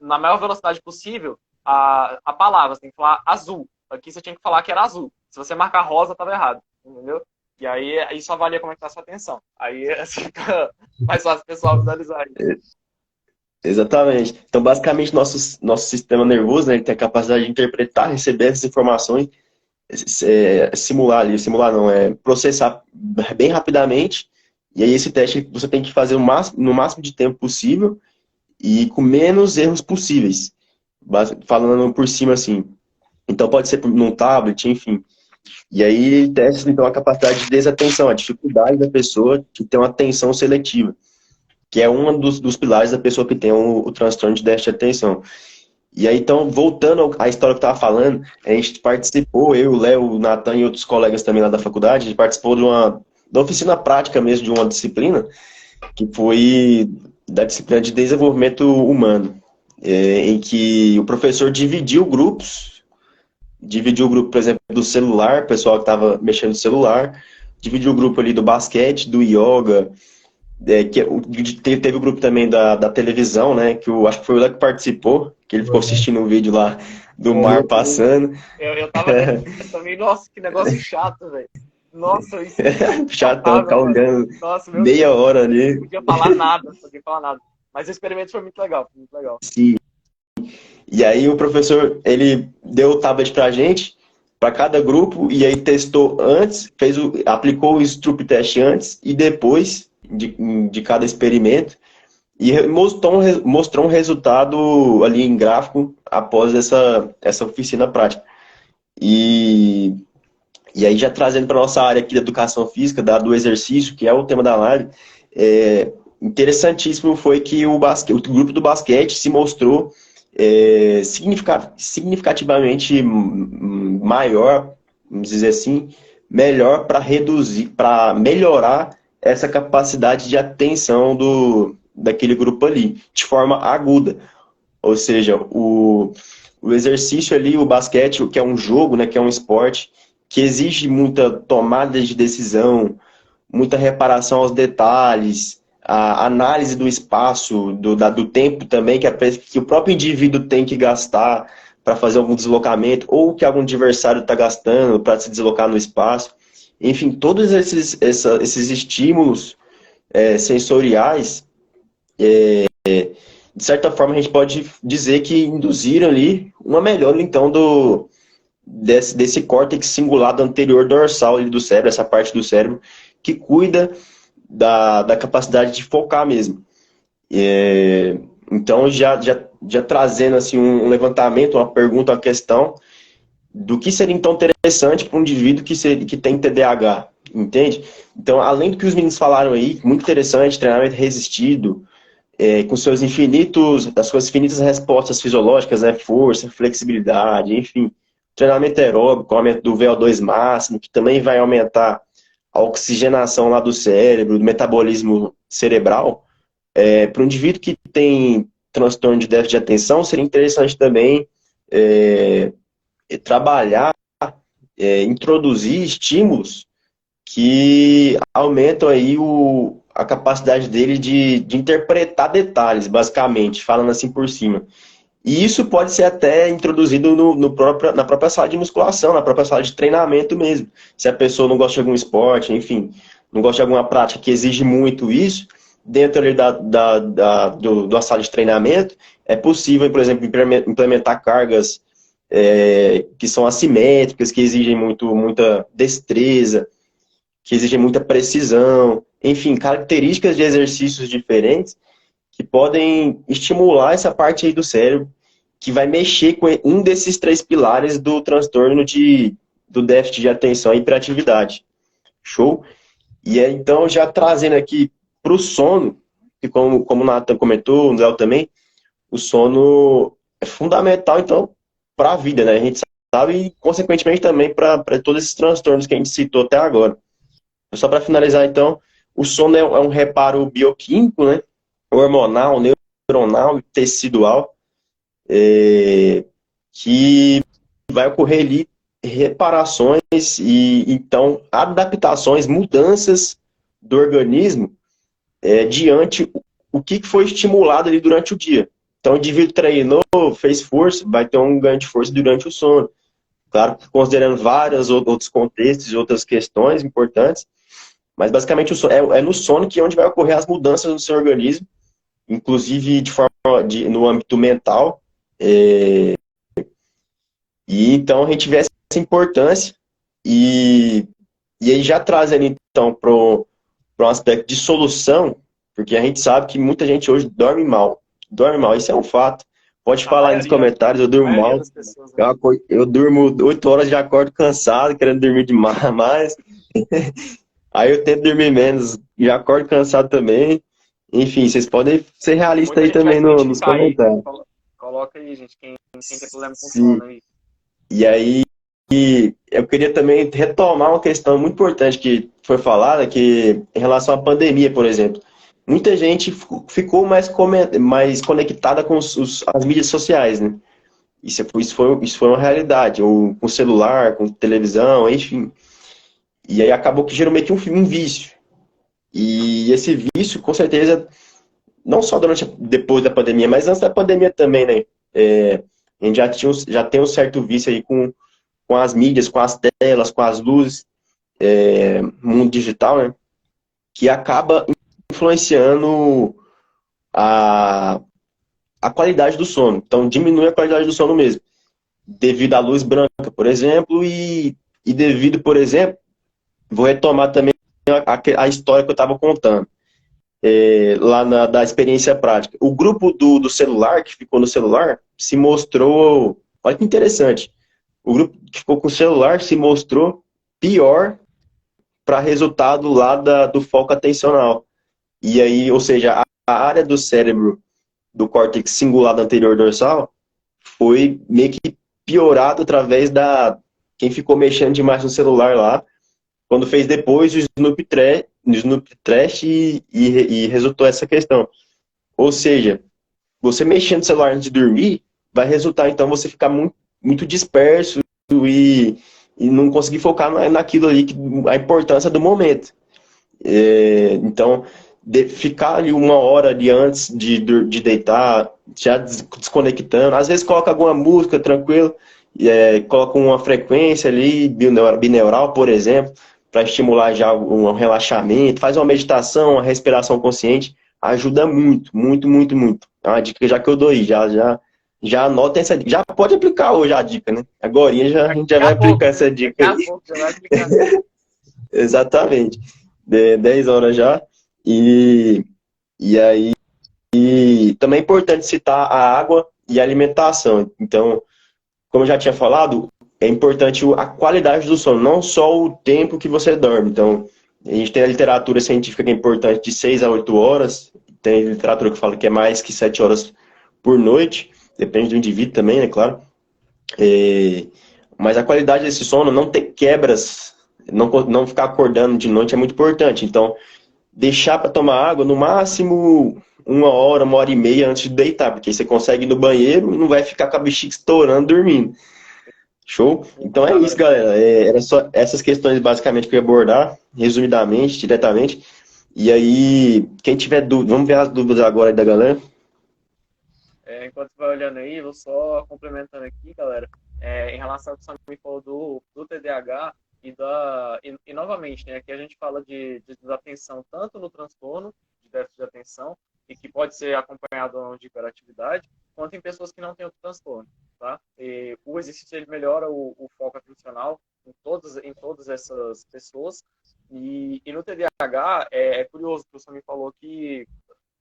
na maior velocidade possível a palavra. Você tem que falar azul. Aqui você tinha que falar que era azul. Se você marcar rosa, tava errado. Entendeu? E aí isso avalia como é que tá a sua atenção. Aí assim, fica mais fácil o pessoal visualizar isso. Exatamente. Então, basicamente, nosso sistema nervoso, né, ele tem a capacidade de interpretar, receber essas informações, simular não, processar bem rapidamente, e aí esse teste você tem que fazer no máximo de tempo possível e com menos erros possíveis, falando por cima assim. Então, pode ser num tablet, enfim. E aí testa, então, a capacidade de desatenção, a dificuldade da pessoa que tem uma atenção seletiva, que é um dos pilares da pessoa que tem o transtorno de déficit de atenção. E aí, então, voltando à história que eu estava falando, a gente participou, eu, o Léo, o Natan e outros colegas também lá da faculdade, a gente participou da oficina prática mesmo, de uma disciplina, que foi da disciplina de desenvolvimento humano, em que o professor dividiu o grupo, por exemplo, do celular, o pessoal que estava mexendo no celular, dividiu o grupo ali do basquete, do yoga, teve o grupo também da televisão, né? Que acho que foi o Léo que participou, que ele ficou assistindo um vídeo lá do mar passando. Eu tava também, nossa, que negócio chato, velho. Nossa, isso chatão, ficar olhando meia Deus, hora ali. Não podia falar nada, Mas o experimento foi muito legal, Sim. E aí o professor, ele deu o tablet pra gente, para cada grupo, e aí testou antes, aplicou o Stroop Test antes e depois de cada experimento, e mostrou um resultado ali em gráfico após essa oficina prática. E aí, já trazendo para a nossa área aqui da educação física, do exercício, que é o tema da live, interessantíssimo foi que o grupo do basquete se mostrou significativamente maior, vamos dizer assim, melhor para melhorar essa capacidade de atenção daquele grupo ali, de forma aguda. Ou seja, o exercício ali, o basquete, que é um jogo, né, que é um esporte, que exige muita tomada de decisão, muita reparação aos detalhes, a análise do espaço, do tempo também, que o próprio indivíduo tem que gastar para fazer algum deslocamento, ou que algum adversário está gastando para se deslocar no espaço. Enfim, todos esses estímulos sensoriais, de certa forma, a gente pode dizer que induziram ali uma melhora, então, desse córtex cingulado anterior dorsal ali do cérebro, essa parte do cérebro, que cuida da capacidade de focar mesmo. Então, já trazendo assim, um levantamento, uma pergunta, uma questão, do que seria então interessante para um indivíduo que tem TDAH, entende? Então, além do que os meninos falaram aí, muito interessante, treinamento resistido, com das suas infinitas respostas fisiológicas, né, força, flexibilidade, enfim, treinamento aeróbico, aumento do VO2 máximo, que também vai aumentar a oxigenação lá do cérebro, do metabolismo cerebral. Para um indivíduo que tem transtorno de déficit de atenção, seria interessante também trabalhar, introduzir estímulos que aumentam aí a capacidade dele de interpretar detalhes, basicamente, falando assim por cima. E isso pode ser até introduzido na própria sala de musculação, na própria sala de treinamento mesmo. Se a pessoa não gosta de algum esporte, enfim, não gosta de alguma prática que exige muito isso, dentro ali da sala de treinamento, é possível, por exemplo, implementar cargas que são assimétricas, que exigem muita destreza, que exigem muita precisão, enfim, características de exercícios diferentes que podem estimular essa parte aí do cérebro, que vai mexer com um desses 3 pilares do transtorno do déficit de atenção e hiperatividade. Show? E então, já trazendo aqui para o sono, que como o Nathan comentou, o Léo também, o sono é fundamental, então, para a vida, né? A gente sabe, e consequentemente também para todos esses transtornos que a gente citou até agora. Só para finalizar, então, o sono é um reparo bioquímico, né? Hormonal, neuronal e tecidual, que vai ocorrer ali reparações e, então, adaptações, mudanças do organismo diante o que foi estimulado ali durante o dia. Então, o indivíduo treinou, fez força, vai ter um ganho de força durante o sono. Claro, considerando vários outros contextos e outras questões importantes, mas basicamente é no sono que é onde vai ocorrer as mudanças no seu organismo, inclusive no âmbito mental. E então a gente vê essa importância e aí já traz ali então para um aspecto de solução, porque a gente sabe que muita gente hoje dorme mal, isso é um fato. Pode falar aí nos comentários, eu durmo mal, pessoas, né? Eu durmo 8 horas, já acordo cansado, querendo dormir demais. Aí eu tento dormir menos, já acordo cansado também. Enfim, vocês podem ser realistas aí também nos comentários. Coloca aí, gente, quem tem problema com sono aí. E aí, eu queria também retomar uma questão muito importante que foi falada, que em relação à pandemia, por exemplo. Muita gente ficou mais conectada com as mídias sociais, né? Isso foi uma realidade, ou com celular, com televisão, enfim. E aí acabou que gerou meio que um vício. E esse vício, com certeza, não só depois da pandemia, mas antes da pandemia também, né? A gente já tem um certo vício aí com as mídias, com as telas, com as luzes, mundo digital, né? Que acaba influenciando a qualidade do sono. Então, diminui a qualidade do sono mesmo. Devido à luz branca, por exemplo, e devido, por exemplo, vou retomar também a história que eu estava contando, lá da experiência prática. O grupo do celular, que ficou no celular, se mostrou... Olha que interessante. O grupo que ficou com o celular se mostrou pior para resultado lá do foco atencional. E aí, ou seja, a área do cérebro do córtex cingulado anterior dorsal foi meio que piorado através da quem ficou mexendo demais no celular lá, quando fez depois o Snoop Trash e resultou essa questão. Ou seja, você mexendo no celular antes de dormir, vai resultar então você ficar muito, muito disperso e não conseguir focar naquilo ali, a importância do momento. Então, ficar ali uma hora ali antes de deitar, já desconectando, às vezes coloca alguma música tranquilo, coloca uma frequência ali, bineural, por exemplo, para estimular já um relaxamento, faz uma meditação, uma respiração consciente, ajuda muito, muito, muito, muito. É uma dica já que eu dou aí, já anota essa dica. Já pode aplicar hoje a dica, né? Agora a gente já Daqui vai a pouco, aplicar né? essa dica Daqui a aí. pouco já vai aplicar. Exatamente. 10 horas já. E, e aí também é importante citar a água e a alimentação. Então, como eu já tinha falado, é importante a qualidade do sono, não só o tempo que você dorme. Então, a gente tem a literatura científica que é importante de 6 a 8 horas, tem literatura que fala que é mais que 7 horas por noite, depende do indivíduo também, né, claro. Mas a qualidade desse sono, não ter quebras, não ficar acordando de noite é muito importante. Então, deixar para tomar água no máximo uma hora e meia antes de deitar, porque aí você consegue ir no banheiro e não vai ficar com a bexiga estourando dormindo. Show? Então é isso, Galera, galera. Era só essas questões basicamente que eu ia abordar, resumidamente, diretamente. E aí, quem tiver dúvida, vamos ver as dúvidas agora aí da galera. enquanto vai olhando aí, vou só complementando aqui, galera, em relação ao que você me falou do TDAH e novamente, né, aqui a gente fala de desatenção tanto no transtorno de déficit de atenção, e que pode ser acompanhado ou não de hiperatividade, quanto em pessoas que não têm o transtorno, tá? E o exercício ele melhora o foco atencional em todas essas pessoas, e no TDAH é curioso que você me falou que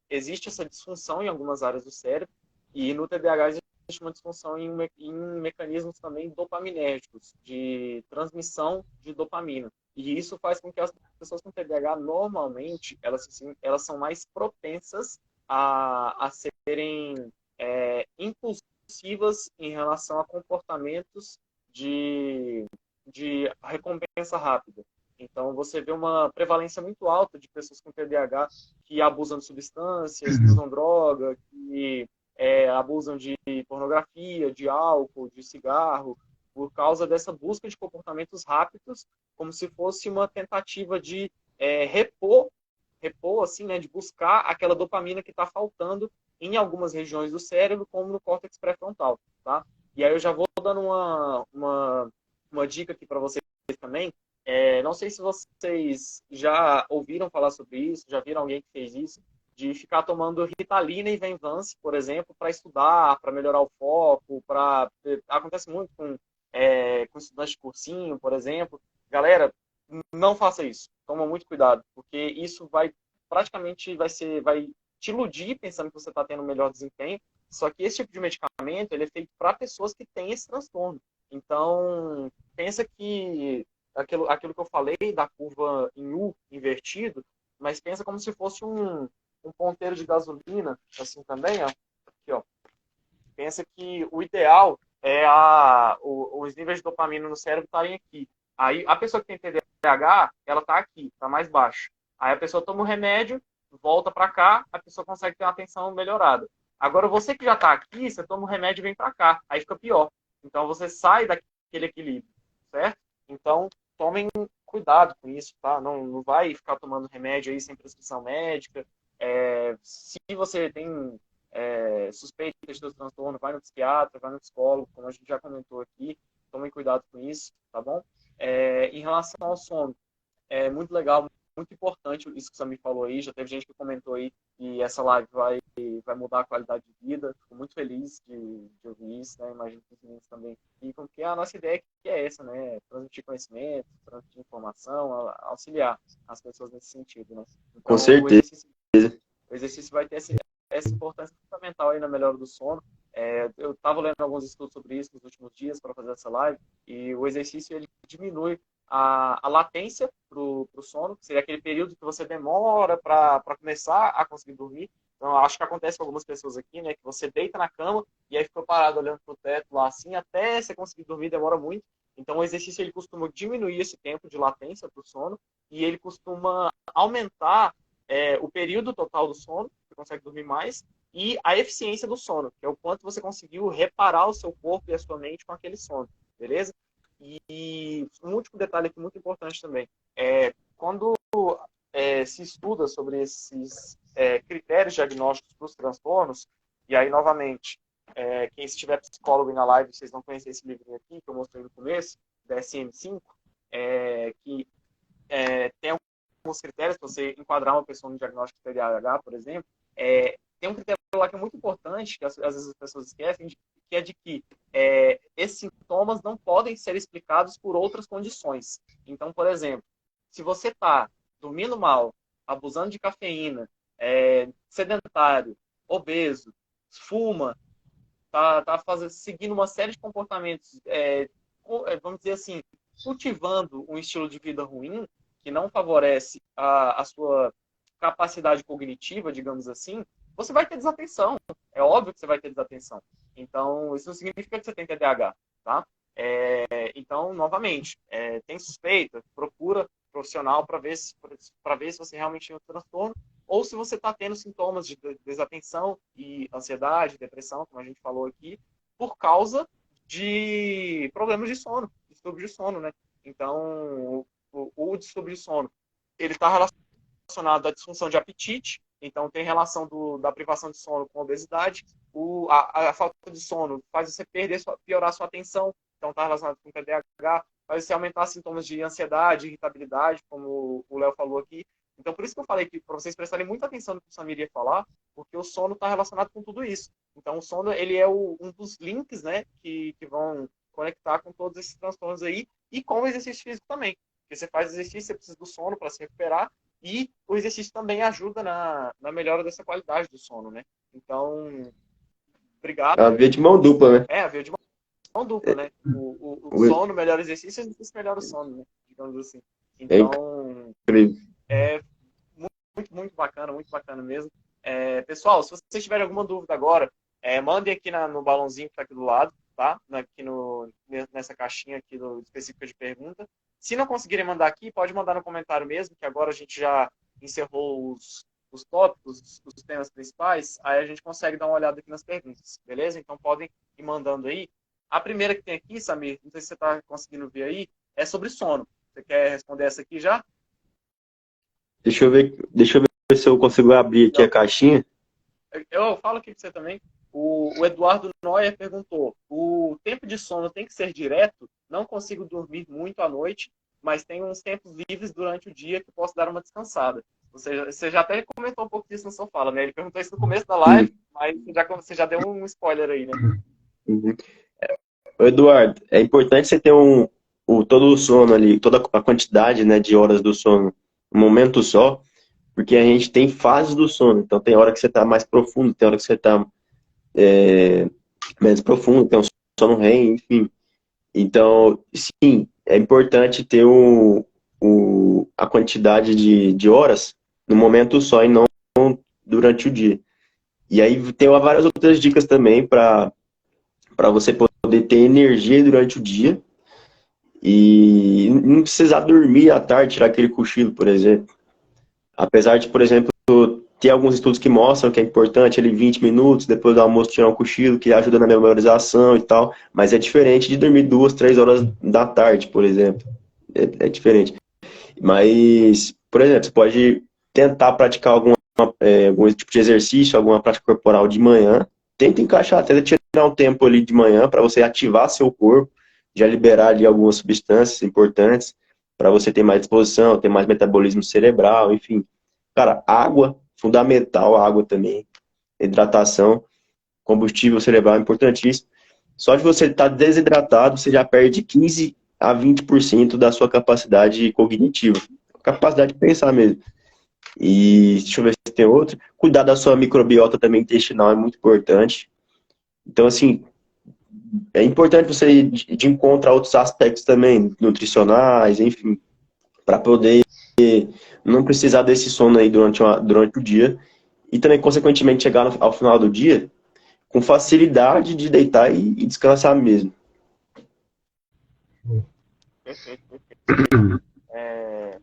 existe essa disfunção em algumas áreas do cérebro, e no TDAH existe uma disfunção em mecanismos também dopaminérgicos, de transmissão de dopamina. E isso faz com que as pessoas com TDAH, normalmente, elas são mais propensas a serem impulsivas em relação a comportamentos de recompensa rápida. Então, você vê uma prevalência muito alta de pessoas com TDAH que abusam de substâncias, que usam droga, que abusam de pornografia, de álcool, de cigarro, por causa dessa busca de comportamentos rápidos, como se fosse uma tentativa de repor assim, né, de buscar aquela dopamina que está faltando em algumas regiões do cérebro, como no córtex pré-frontal, tá? E aí eu já vou dando uma dica aqui para vocês também. Não sei se vocês já ouviram falar sobre isso, já viram alguém que fez isso, de ficar tomando Ritalina e Venvance, por exemplo, para estudar, para melhorar o foco, acontece muito com estudantes de cursinho, por exemplo. Galera, não faça isso. Toma muito cuidado, porque isso vai te iludir pensando que você está tendo um melhor desempenho. Só que esse tipo de medicamento ele é feito para pessoas que têm esse transtorno. Então, pensa que aquilo que eu falei da curva em U invertido, mas pensa como se fosse um ponteiro de gasolina, assim também, ó. Aqui, ó. Pensa que o ideal é os níveis de dopamina no cérebro estarem aqui. Aí a pessoa que tem TDAH, ela está aqui, está mais baixo. Aí a pessoa toma o remédio, volta para cá, a pessoa consegue ter uma atenção melhorada. Agora você que já está aqui, você toma o remédio e vem para cá, aí fica pior. Então você sai daquele equilíbrio, certo? Então tomem cuidado com isso, tá? Não vai ficar tomando remédio aí sem prescrição médica. Se você tem suspeita de ter transtorno, vai no psiquiatra, vai no psicólogo, como a gente já comentou aqui, tomem cuidado com isso, tá bom? Em relação ao sono, é muito legal, muito importante isso que você me falou aí, já teve gente que comentou aí que essa live vai mudar a qualidade de vida, fico muito feliz de ouvir isso, né? Imagino que os meninos também ficam, porque a nossa ideia que é essa, né? Transmitir conhecimento, transmitir informação, auxiliar as pessoas nesse sentido, né? Com Então, certeza. o exercício vai ter essa importância fundamental aí na melhora do sono. Eu estava lendo alguns estudos sobre isso nos últimos dias para fazer essa live, e o exercício ele diminui a latência para o sono, que seria aquele período que você demora para começar a conseguir dormir. Então, acho que acontece com algumas pessoas aqui, né, que você deita na cama e aí fica parado olhando para o teto lá assim, até você conseguir dormir demora muito. Então, o exercício ele costuma diminuir esse tempo de latência para o sono e ele costuma aumentar o período total do sono, você consegue dormir mais, e a eficiência do sono, que é o quanto você conseguiu reparar o seu corpo e a sua mente com aquele sono, beleza? E um último detalhe aqui muito importante também, quando se estuda sobre esses critérios diagnósticos para os transtornos, e aí, novamente, quem estiver psicólogo na live, vocês vão conhecer esse livrinho aqui, que eu mostrei no começo, DSM-5, que tem alguns critérios para você enquadrar uma pessoa no diagnóstico de TDAH, por exemplo. Tem um critério lá que é muito importante, que às vezes as pessoas esquecem, que é de que esses sintomas não podem ser explicados por outras condições. Então, por exemplo, se você está dormindo mal, abusando de cafeína, sedentário, obeso, fuma, seguindo uma série de comportamentos, vamos dizer assim, cultivando um estilo de vida ruim, que não favorece a sua capacidade cognitiva, digamos assim, você vai ter desatenção. É óbvio que você vai ter desatenção. Então, isso não significa que você tem TDAH, tá? Então, novamente, tem suspeita, procura profissional para ver se você realmente tem um transtorno ou se você está tendo sintomas de desatenção e ansiedade, depressão, como a gente falou aqui, por causa de problemas de sono, distúrbio de sono, né? Então, o distúrbio de sono, ele está relacionado à disfunção de apetite, então tem relação da privação de sono com a obesidade, a falta de sono faz você piorar sua atenção, então está relacionado com o TDAH, faz você aumentar sintomas de ansiedade, irritabilidade, como o Léo falou aqui. Então, por isso que eu falei que para vocês prestarem muita atenção no que o Samir ia falar, porque o sono está relacionado com tudo isso. Então, o sono ele é um dos links, né, que vão conectar com todos esses transtornos aí e com o exercício físico também. Porque você faz exercício, você precisa do sono para se recuperar e o exercício também ajuda na melhora dessa qualidade do sono, né? Então, obrigado. É a via de mão dupla, né? A via de mão dupla, né? O sono melhora o exercício e o exercício melhora o sono, né? Digamos assim. Então, muito bacana mesmo. Pessoal, se vocês tiverem alguma dúvida agora, mandem aqui no balãozinho que está aqui do lado, tá? Aqui nessa caixinha aqui específica de pergunta. Se não conseguirem mandar aqui, pode mandar no comentário mesmo, que agora a gente já encerrou os tópicos, os temas principais, aí a gente consegue dar uma olhada aqui nas perguntas, beleza? Então podem ir mandando aí. A primeira que tem aqui, Samir, não sei se você está conseguindo ver aí, é sobre sono. Você quer responder essa aqui já? Deixa eu ver se eu consigo abrir aqui a caixinha. Eu falo aqui para você também. O Eduardo Neuer perguntou: o tempo de sono tem que ser direto? Não consigo dormir muito à noite, mas tenho uns tempos livres durante o dia que posso dar uma descansada. Você já até comentou um pouco disso na sua fala, né? Ele perguntou isso no começo da live, mas você já deu um spoiler aí, né? Uhum. Eduardo, é importante você ter todo o sono ali, toda a quantidade, né, de horas do sono, um momento só, porque a gente tem fases do sono. Então tem hora que você está mais profundo, tem hora que você está menos profundo, tem um sono REM, enfim. Então, sim, é importante ter a quantidade de horas no momento só e não durante o dia. E aí tem várias outras dicas também para você poder ter energia durante o dia e não precisar dormir à tarde, tirar aquele cochilo, por exemplo. Apesar de, por exemplo, ter alguns estudos que mostram que é importante ali 20 minutos depois do almoço tirar um cochilo, que ajuda na memorização e tal, mas é diferente de dormir 2, 3 horas da tarde, por exemplo. É diferente. Mas, por exemplo, você pode tentar praticar algum tipo de exercício, alguma prática corporal de manhã. Tenta encaixar, tenta tirar um tempo ali de manhã para você ativar seu corpo, já liberar ali algumas substâncias importantes para você ter mais disposição, ter mais metabolismo cerebral, enfim. Cara, água, fundamental, água também, hidratação, combustível cerebral é importantíssimo. Só de você estar desidratado, você já perde 15 a 20% da sua capacidade cognitiva, capacidade de pensar mesmo. E deixa eu ver se tem outro. Cuidar da sua microbiota também intestinal é muito importante. Então, assim, é importante você ir de encontrar outros aspectos também, nutricionais, enfim, para poder não precisar desse sono aí durante o dia e também, consequentemente, chegar ao final do dia com facilidade de deitar e descansar mesmo. Perfeito, perfeito. É,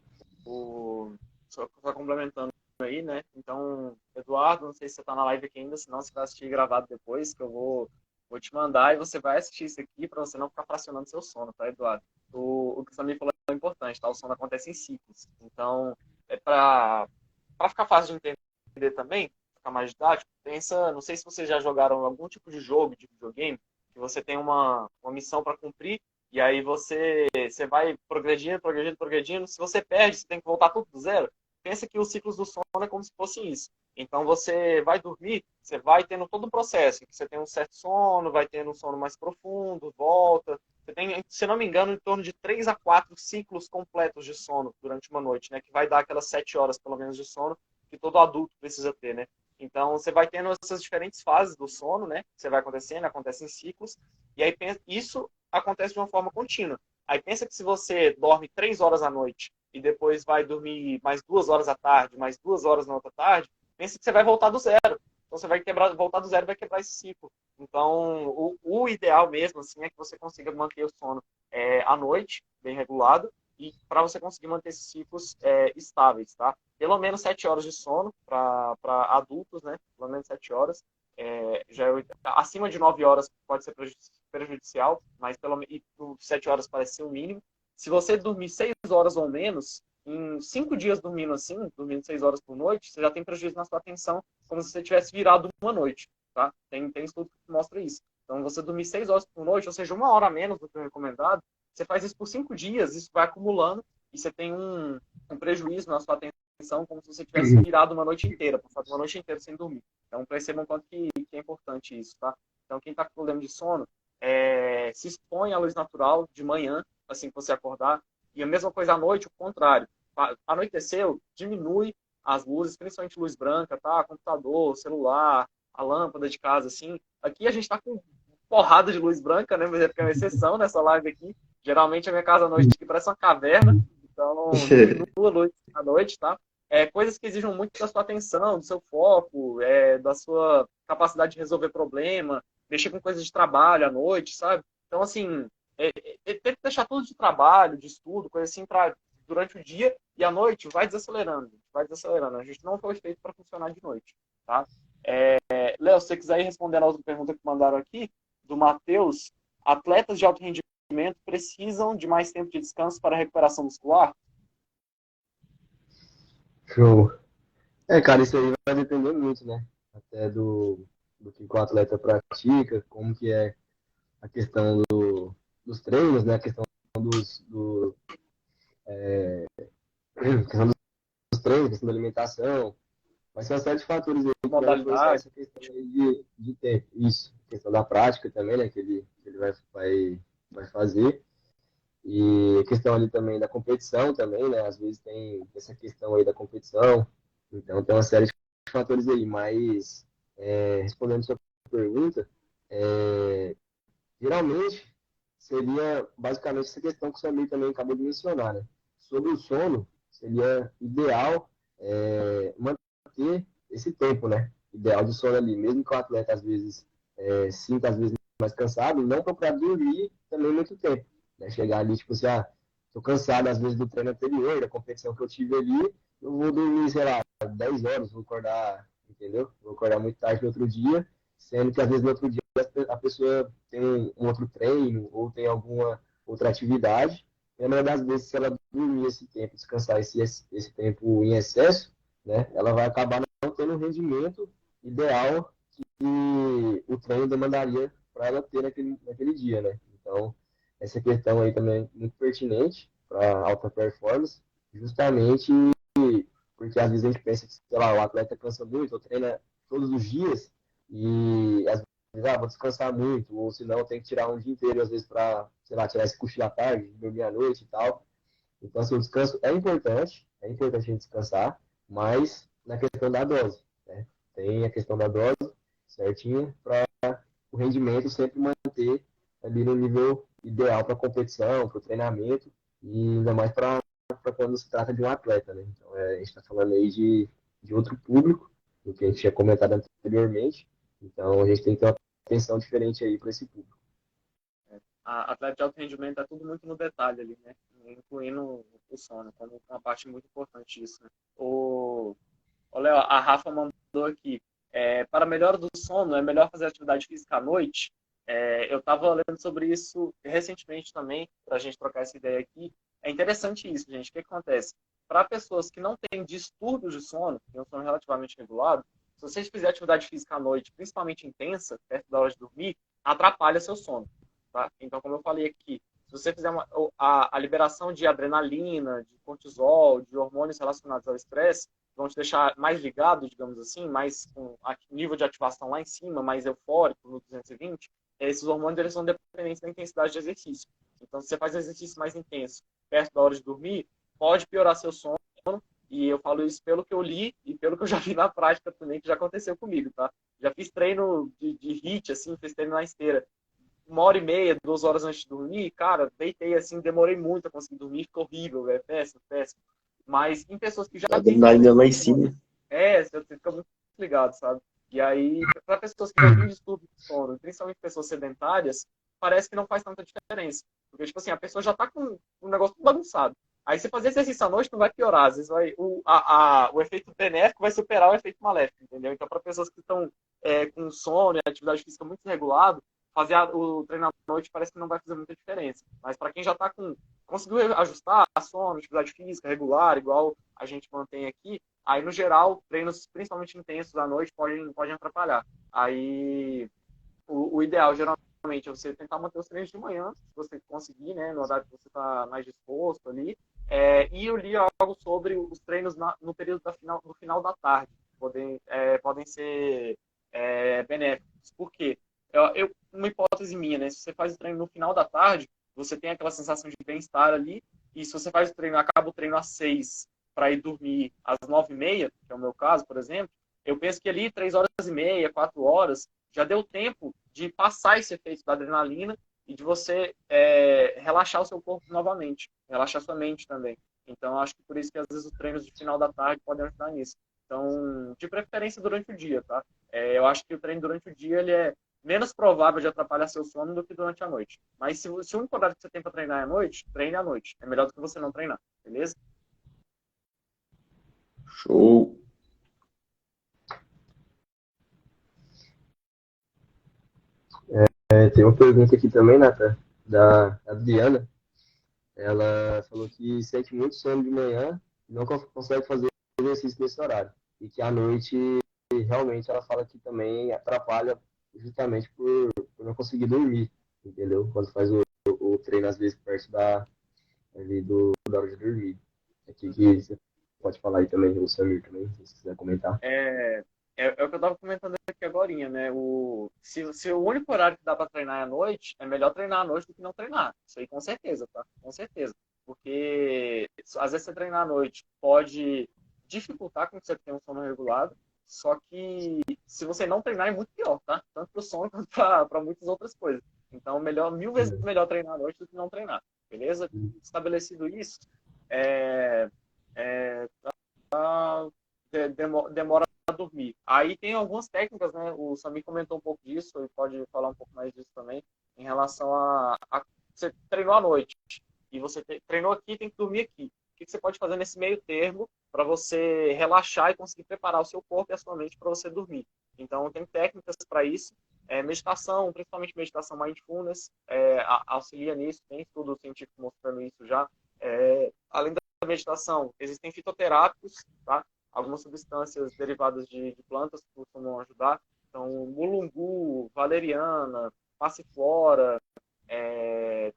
só complementando aí, né? Então, Eduardo, não sei se você está na live aqui ainda, senão você vai assistir gravado depois, que eu vou te mandar e você vai assistir isso aqui para você não ficar fracionando seu sono, tá, Eduardo? O que você me falou é importante, tá? O sono acontece em ciclos. Então, é para ficar fácil de entender também, ficar mais didático, pensa, não sei se vocês já jogaram algum tipo de jogo, de videogame, que você tem uma missão para cumprir e aí você vai progredindo, progredindo, progredindo. Se você perde, você tem que voltar tudo do zero. Pensa que os ciclos do sono é como se fosse isso. Então você vai dormir, você vai tendo todo um processo. Você tem um certo sono, vai tendo um sono mais profundo, volta. Você tem, se não me engano, em torno de 3 a 4 ciclos completos de sono durante uma noite, né? Que vai dar aquelas 7 horas, pelo menos, de sono que todo adulto precisa ter, né? Então você vai tendo essas diferentes fases do sono, né? Você vai acontecendo, acontece em ciclos. E aí isso acontece de uma forma contínua. Aí pensa que se você dorme 3 horas à noite e depois vai dormir mais 2 horas à tarde, mais 2 horas na outra tarde, pensa que você vai voltar do zero. Então você vai voltar do zero e vai quebrar esse ciclo. Então o ideal mesmo assim é que você consiga manter o sono à noite, bem regulado, e para você conseguir manter esses ciclos estáveis, tá? Pelo menos 7 horas de sono para adultos, né? Pelo menos 7 horas. Acima de 9 horas pode ser prejudicial, mas 7 horas parece ser o mínimo. Se você dormir 6 horas ou menos, em 5 dias dormindo assim, dormindo 6 horas por noite, você já tem prejuízo na sua atenção, como se você tivesse virado uma noite, tá? Tem estudo que mostra isso. Então, você dormir 6 horas por noite, ou seja, 1 hora a menos do que o recomendado, você faz isso por 5 dias, isso vai acumulando, e você tem um prejuízo na sua atenção, como se você tivesse virado uma noite inteira, passado uma noite inteira sem dormir. Então, percebam quanto que é importante isso, tá? Então, quem está com problema de sono, se expõe à luz natural de manhã, assim que você acordar, e a mesma coisa à noite, o contrário. Anoiteceu, diminui as luzes, principalmente luz branca, tá? Computador, celular, a lâmpada de casa, assim. Aqui a gente está com porrada de luz branca, né? Mas é porque é uma exceção nessa live aqui. Geralmente a minha casa à noite aqui parece uma caverna, então diminua a luz à noite, tá? Coisas que exigem muito da sua atenção, do seu foco, da sua capacidade de resolver problema, mexer com coisas de trabalho à noite, sabe? Então, assim, tem que deixar tudo de trabalho, de estudo, coisa assim, durante o dia e à noite vai desacelerando, vai desacelerando. A gente não foi feito para funcionar de noite, tá? Léo, se você quiser ir respondendo a outra pergunta que mandaram aqui, do Matheus, atletas de alto rendimento precisam de mais tempo de descanso para a recuperação muscular? Show. Cara, isso aí vai depender muito, né? Até do que o atleta pratica, como que é a questão dos treinos, né? A questão dos treinos, a questão da alimentação. Vai ser uma série de fatores aí que vai influenciar Modalidade? essa questão aí de tempo. Isso. A questão da prática também, né? Que ele vai fazer. E a questão ali também da competição também, né? Às vezes tem essa questão aí da competição. Então tem uma série de fatores aí. Mas, respondendo a sua pergunta, geralmente seria basicamente essa questão que o Samir também acabou de mencionar, né? Sobre o sono, seria ideal manter esse tempo, né? Ideal de sono ali, mesmo que o atleta às vezes sinta às vezes mais cansado, não procurar dormir também muito tempo, né? Chegar ali tipo assim, tô cansado às vezes do treino anterior, da competição que eu tive ali, eu vou dormir, sei lá, 10 horas, vou acordar, entendeu? Vou acordar muito tarde no outro dia, sendo que às vezes no outro dia a pessoa tem um outro treino ou tem alguma outra atividade. E a maioria das vezes, se ela dormir esse tempo, descansar esse tempo em excesso, né, ela vai acabar não tendo o rendimento ideal que o treino demandaria para ela ter naquele dia, né? Então, essa questão aí também é muito pertinente para alta performance, justamente porque às vezes a gente pensa que, sei lá, o atleta cansa muito, ou treina todos os dias, e às vou descansar muito, ou senão tem que tirar um dia inteiro, às vezes, para, sei lá, tirar esse cochilo da tarde, dormir à noite e tal. Então, assim, o descanso é importante a gente descansar, mas na questão da dose, né? Tem a questão da dose certinha para o rendimento sempre manter ali no nível ideal para competição, para o treinamento, e ainda mais para quando se trata de um atleta, né? Então, a gente está falando aí de outro público, do que a gente tinha comentado anteriormente, então a gente tem que ter uma atenção diferente aí para esse público. A atleta de alto rendimento é tudo muito no detalhe ali, né? Incluindo o sono, como uma parte muito importante disso, né? Ô, Léo, a Rafa mandou aqui. Para melhora do sono, é melhor fazer atividade física à noite? Eu estava lendo sobre isso recentemente também, para a gente trocar essa ideia aqui. É interessante isso, gente. O que acontece? Para pessoas que não têm distúrbios de sono, têm um sono relativamente regulado, se você fizer atividade física à noite, principalmente intensa, perto da hora de dormir, atrapalha seu sono. Tá? Então, como eu falei aqui, se você fizer a liberação de adrenalina, de cortisol, de hormônios relacionados ao estresse, vão te deixar mais ligado, digamos assim, mais com nível de ativação lá em cima, mais eufórico, no 220, esses hormônios eles são dependentes da intensidade de exercício. Então, se você faz exercício mais intenso perto da hora de dormir, pode piorar seu sono, e eu falo isso pelo que eu li e pelo que eu já vi na prática também, que já aconteceu comigo, tá? Já fiz treino de HIIT, assim, fiz treino na esteira, 1h30, 2 horas antes de dormir, cara, deitei assim, demorei muito a conseguir dormir, ficou horrível, é péssimo, péssimo. Mas em pessoas que já A têm adrenalina distúrbio lá em de sono, cima. você fica muito ligado, sabe? E aí, para pessoas que já têm distúrbio de sono, principalmente pessoas sedentárias, parece que não faz tanta diferença. Porque, tipo assim, a pessoa já tá com um negócio tudo bagunçado. Aí, você fazer exercício à noite não vai piorar. Às vezes, o efeito benéfico vai superar o efeito maléfico, entendeu? Então, para pessoas que estão com sono e atividade física muito regulado, fazer o treino à noite parece que não vai fazer muita diferença. Mas para quem já está conseguiu ajustar a sono, atividade física regular, igual a gente mantém aqui, aí no geral, treinos principalmente intensos à noite podem atrapalhar. Aí o ideal geralmente é você tentar manter os treinos de manhã, se você conseguir, né, no horário que você está mais disposto ali. E eu li algo sobre os treinos no período no final da tarde, podem ser benéficos. Por quê? Uma hipótese minha, né? Se você faz o treino no final da tarde, você tem aquela sensação de bem-estar ali, e se você faz o treino, acaba o treino às 6 para ir dormir às 9h30, que é o meu caso, por exemplo, eu penso que ali 3h30, 4 horas, já deu tempo de passar esse efeito da adrenalina e de você relaxar o seu corpo novamente, relaxar sua mente também. Então, acho que por isso que às vezes os treinos de final da tarde podem ajudar nisso. Então, de preferência durante o dia, tá? Eu acho que o treino durante o dia ele é menos provável de atrapalhar seu sono do que durante a noite. Mas se o único horário que você tem para treinar é à noite, treine à noite. É melhor do que você não treinar, beleza? Show. Tem uma pergunta aqui também, Nathan, da Adriana. Ela falou que sente muito sono de manhã e não consegue fazer exercício nesse horário. E que à noite, realmente, ela fala que também atrapalha justamente por não conseguir dormir, entendeu? Quando faz o treino, às vezes, perto da hora de dormir. Aqui que você pode falar aí também, o Samir também, se você quiser comentar. O que eu estava comentando aqui agora, né? Se o único horário que dá para treinar é à noite, é melhor treinar à noite do que não treinar. Isso aí com certeza, tá? Com certeza. Porque às vezes você treinar à noite pode dificultar com que você tenha um sono regulado, só que se você não treinar é muito pior, tá? Tanto para o sono quanto para muitas outras coisas. Então, mil vezes melhor treinar à noite do que não treinar, beleza? Estabelecido isso, é, é, demora a dormir. Aí tem algumas técnicas, né? O Samir comentou um pouco disso, ele pode falar um pouco mais disso também, em relação você treinou à noite e você treinou aqui, tem que dormir aqui. O que você pode fazer nesse meio termo para você relaxar e conseguir preparar o seu corpo e a sua mente para você dormir? Então, tem técnicas para isso. Meditação, principalmente meditação mindfulness, auxilia nisso. Tem estudo científico mostrando isso já. Além da meditação, existem fitoterápicos, tá? Algumas substâncias derivadas de plantas que costumam ajudar. Então, mulungu, valeriana, passiflora.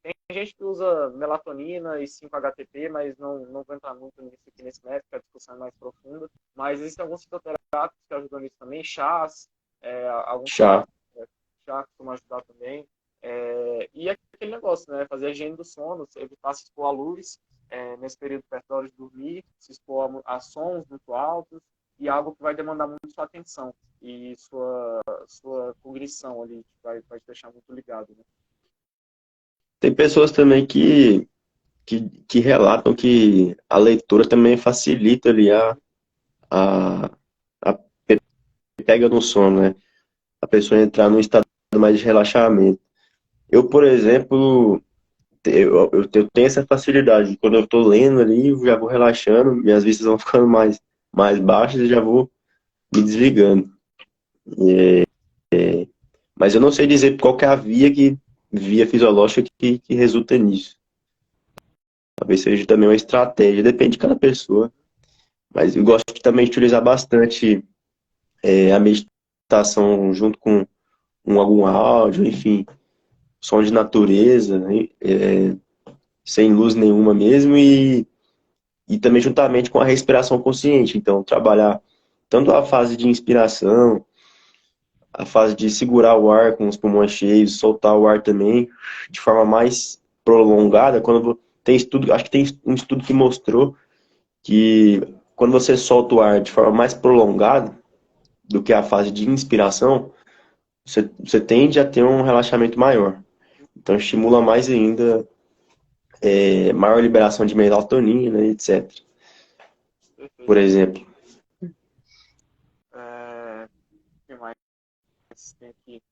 Tem gente que usa melatonina e 5-HTP, mas não vou entrar muito nisso aqui nesse método, que a discussão é mais profunda. Mas existem alguns fitoterápicos que ajudam nisso também, chás, alguns Chá. chá costumam ajudar também. E aquele negócio, né? Fazer a higiene do sono, evitar se expor à luz, nesse período perto da hora de dormir, se expor a sons muito altos e algo que vai demandar muito sua atenção e sua cognição ali, que vai te deixar muito ligado, né? Tem pessoas também que relatam que a leitura também facilita ali a, a pega no sono, né? A pessoa entrar num estado mais de relaxamento. Eu, por exemplo, eu tenho essa facilidade. Quando eu tô lendo ali, eu já vou relaxando, minhas vistas vão ficando mais baixas e já vou me desligando. Mas eu não sei dizer qual que é a via fisiológica que resulta nisso. Talvez seja também uma estratégia, depende de cada pessoa. Mas eu gosto também de utilizar bastante a meditação junto com algum áudio, enfim, som de natureza, né? Sem luz nenhuma mesmo, e também juntamente com a respiração consciente. Então, trabalhar tanto a fase de inspiração, a fase de segurar o ar com os pulmões cheios, soltar o ar também, de forma mais prolongada. Tem estudo, acho que tem um estudo que mostrou que quando você solta o ar de forma mais prolongada do que a fase de inspiração, você tende a ter um relaxamento maior. Então, estimula mais ainda, maior liberação de melatonina, etc. Perfeito. Por exemplo. O que mais tem aqui?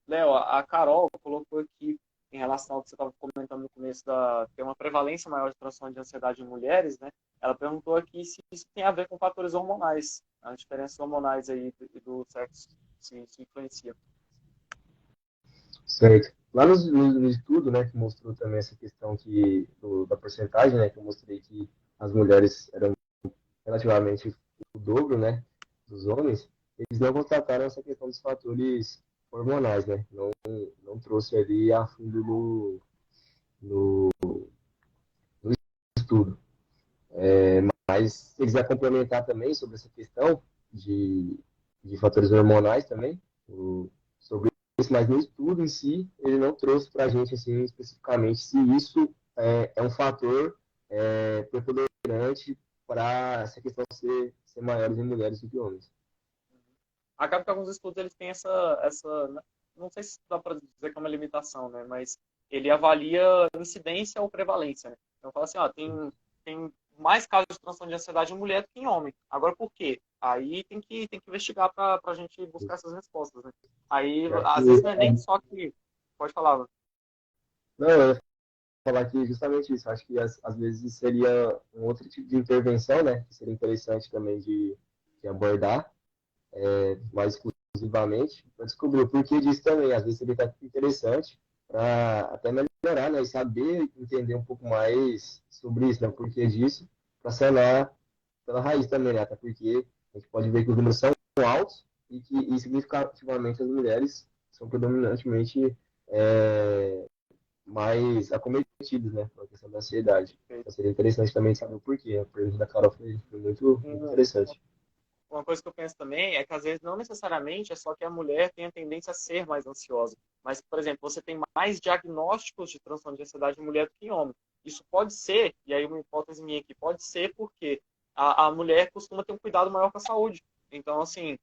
Léo, a Carol colocou aqui em relação ao que você estava comentando no começo da ter uma prevalência maior de transtorno de ansiedade em mulheres, né? Ela perguntou aqui se isso tem a ver com fatores hormonais, as diferenças hormonais aí do sexo se influencia. Certo. Lá no estudo, né, que mostrou também essa questão da porcentagem, né, que eu mostrei que as mulheres eram relativamente o dobro, né, dos homens, eles não constataram essa questão dos fatores hormonais, né, não trouxe ali a fundo no estudo. Mas se quiser complementar também sobre essa questão de, de fatores hormonais também, sobre isso, mas no estudo em si, ele não trouxe para a gente assim, especificamente se isso é um fator preponderante para essa questão ser maiores em mulheres do que homens. Acaba que alguns estudos eles têm não sei se dá para dizer que é uma limitação, né? Mas ele avalia incidência ou prevalência, né? Então fala assim, ó, tem mais casos de transtorno de ansiedade em mulher do que em homem. Agora por quê? Aí tem que investigar para a gente buscar essas respostas, né? Aí Eu acho às vezes não é nem que, só que pode falar, mano. não, eu ia falar aqui justamente isso. Acho que às vezes seria um outro tipo de intervenção, né? Que seria interessante também de abordar mais exclusivamente, para descobrir o porquê disso também. Às vezes seria até interessante para até melhorar, né? E saber entender um pouco mais sobre isso, né? O porquê disso, para sanar pela raiz também, né? Até porque a gente pode ver que os números são altos e significativamente as mulheres são predominantemente mais acometidas, né? Pela questão da ansiedade. Então seria interessante também saber o porquê. A pergunta da Carol foi muito interessante. Uma coisa que eu penso também é que às vezes não necessariamente é só que a mulher tem a tendência a ser mais ansiosa, mas, por exemplo, você tem mais diagnósticos de transtorno de ansiedade em mulher do que em homem. Isso pode ser, e aí uma hipótese minha aqui, pode ser porque a mulher costuma ter um cuidado maior com a saúde. Então, assim,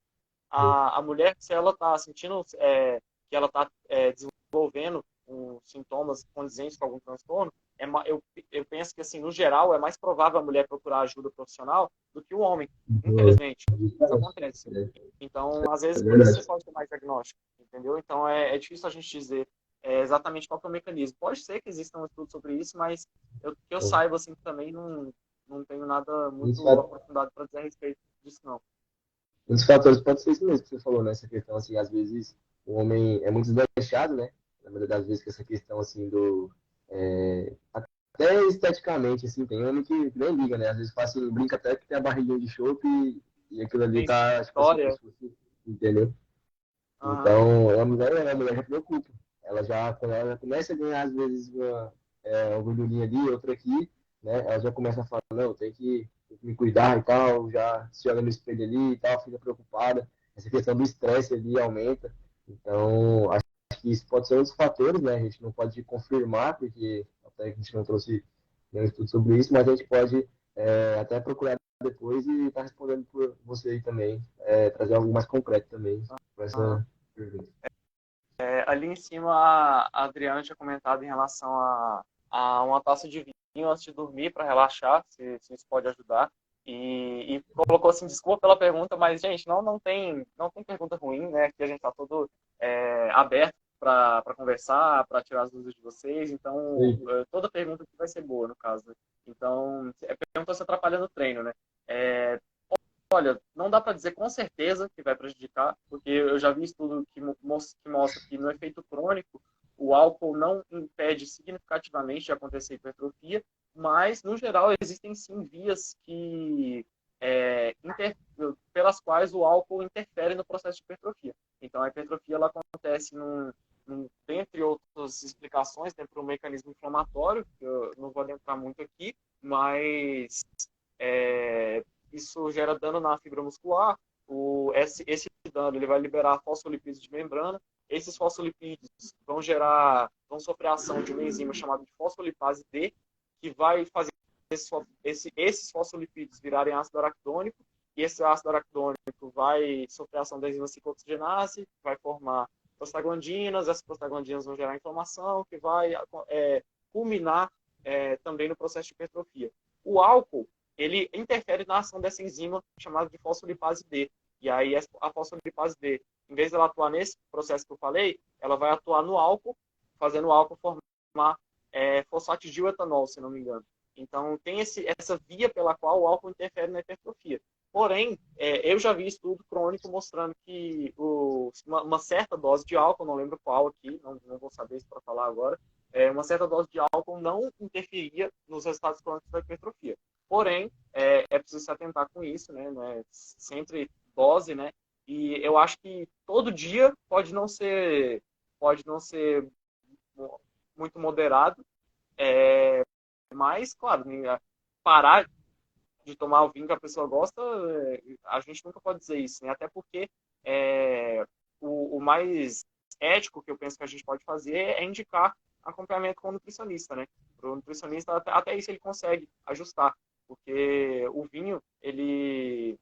a mulher, se ela está sentindo que ela está desenvolvendo sintomas condizentes com algum transtorno, eu penso que, assim, no geral, é mais provável a mulher procurar ajuda profissional do que o homem, infelizmente. Isso Justamente. acontece. Então, às vezes, É por isso você verdade. pode ter mais diagnóstico, entendeu? Então, é difícil a gente dizer exatamente qual que é o mecanismo. Pode ser que exista um estudo sobre isso, mas que eu saiba, assim, também não tenho nada Um muito aprofundado para dizer a respeito disso, não. dos fatores pode ser isso mesmo que você falou, né? Essa questão, assim, às vezes o homem é muito desleixado, né? Na maioria das vezes, que essa questão, assim, até esteticamente, assim, tem homem que nem liga, né? Às vezes faz assim, brinca até que tem a barriguinha de chope e aquilo ali Tem tá, tipo assim, como história. se fosse, entendeu? Aham. Então, a mulher já preocupa. Quando ela já começa a ganhar, às vezes, uma gordurinha ali, outra aqui, né? Ela já começa a falar, não, tem que me cuidar e tal, já se olha no espelho ali e tal, fica preocupada. Essa questão do estresse ali aumenta. Então, acho que isso pode ser um dos fatores, né? A gente não pode confirmar, porque até a gente não trouxe nenhum estudo sobre isso, mas a gente pode até procurar depois e estar respondendo por você aí também, trazer algo mais concreto também para Aham. essa pergunta. Ali em cima, a Adriana tinha comentado em relação a uma taça de vinho antes de dormir para relaxar, se isso pode ajudar. E colocou assim, desculpa pela pergunta, mas, gente, não tem pergunta ruim, né? Aqui a gente está todo aberto para conversar, para tirar as dúvidas de vocês. Então, toda pergunta aqui vai ser boa, no caso, né? Então, pergunta se atrapalha no treino, né? Olha, não dá para dizer com certeza que vai prejudicar, porque eu já vi estudo que mostra que no efeito crônico o álcool não impede significativamente de acontecer hipertrofia, mas, no geral, existem sim vias pelas quais o álcool interfere no processo de hipertrofia. Então, a hipertrofia ela acontece dentre outras explicações, dentro do mecanismo inflamatório, que eu não vou adentrar muito aqui, mas isso gera dano na fibra muscular. Esse dano ele vai liberar fosfolipídios de membrana. Esses fosfolipídios vão sofrer a ação de uma enzima chamada de fosfolipase D, que vai fazer esses fosfolipídios virarem ácido araquidônico, e esse ácido araquidônico vai sofrer a ação da enzima ciclooxigenase, vai formar prostaglandinas, essas prostaglandinas vão gerar inflamação, que vai culminar também no processo de hipertrofia. O álcool, ele interfere na ação dessa enzima chamada de fosfolipase D. E aí a fosfolipase D, em vez de ela atuar nesse processo que eu falei, ela vai atuar no álcool, fazendo o álcool formar fosfato de etanol, se não me engano. Então, tem essa via pela qual o álcool interfere na hipertrofia. Porém, eu já vi estudo crônico mostrando que uma certa dose de álcool, não lembro qual aqui, não vou saber isso para falar agora, uma certa dose de álcool não interferia nos resultados crônicos da hipertrofia. Porém, é preciso se atentar com isso, né? Não é sempre dose, né? E eu acho que todo dia pode não ser muito moderado, mas, claro, parar de tomar o vinho que a pessoa gosta, a gente nunca pode dizer isso, né? Até porque o mais ético que eu penso que a gente pode fazer é indicar acompanhamento com o nutricionista, né? O nutricionista, até isso ele consegue ajustar, porque o vinho, ele,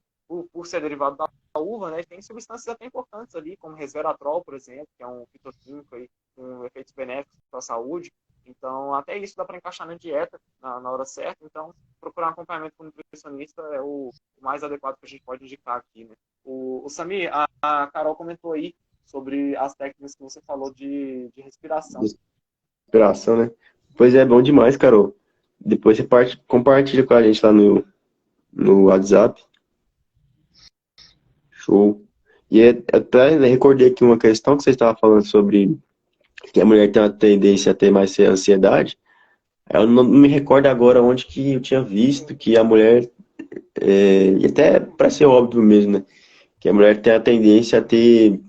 por ser derivado da uva, né, tem substâncias até importantes ali, como resveratrol, por exemplo, que é um fitoquímico aí, com efeitos benéficos para a saúde. Então, até isso dá para encaixar na dieta na hora certa. Então, procurar um acompanhamento com o nutricionista é o mais adequado que a gente pode indicar aqui, né? O Samir, a Carol comentou aí sobre as técnicas que você falou de respiração. Respiração, né? Pois é, bom demais, Carol. Depois você compartilha com a gente lá no WhatsApp. Show. E até recordei aqui uma questão que você estava falando sobre que a mulher tem uma tendência a ter mais ansiedade. Eu não me recordo agora onde que eu tinha visto que a mulher, e até para ser óbvio mesmo, né? Que a mulher tem a tendência a ter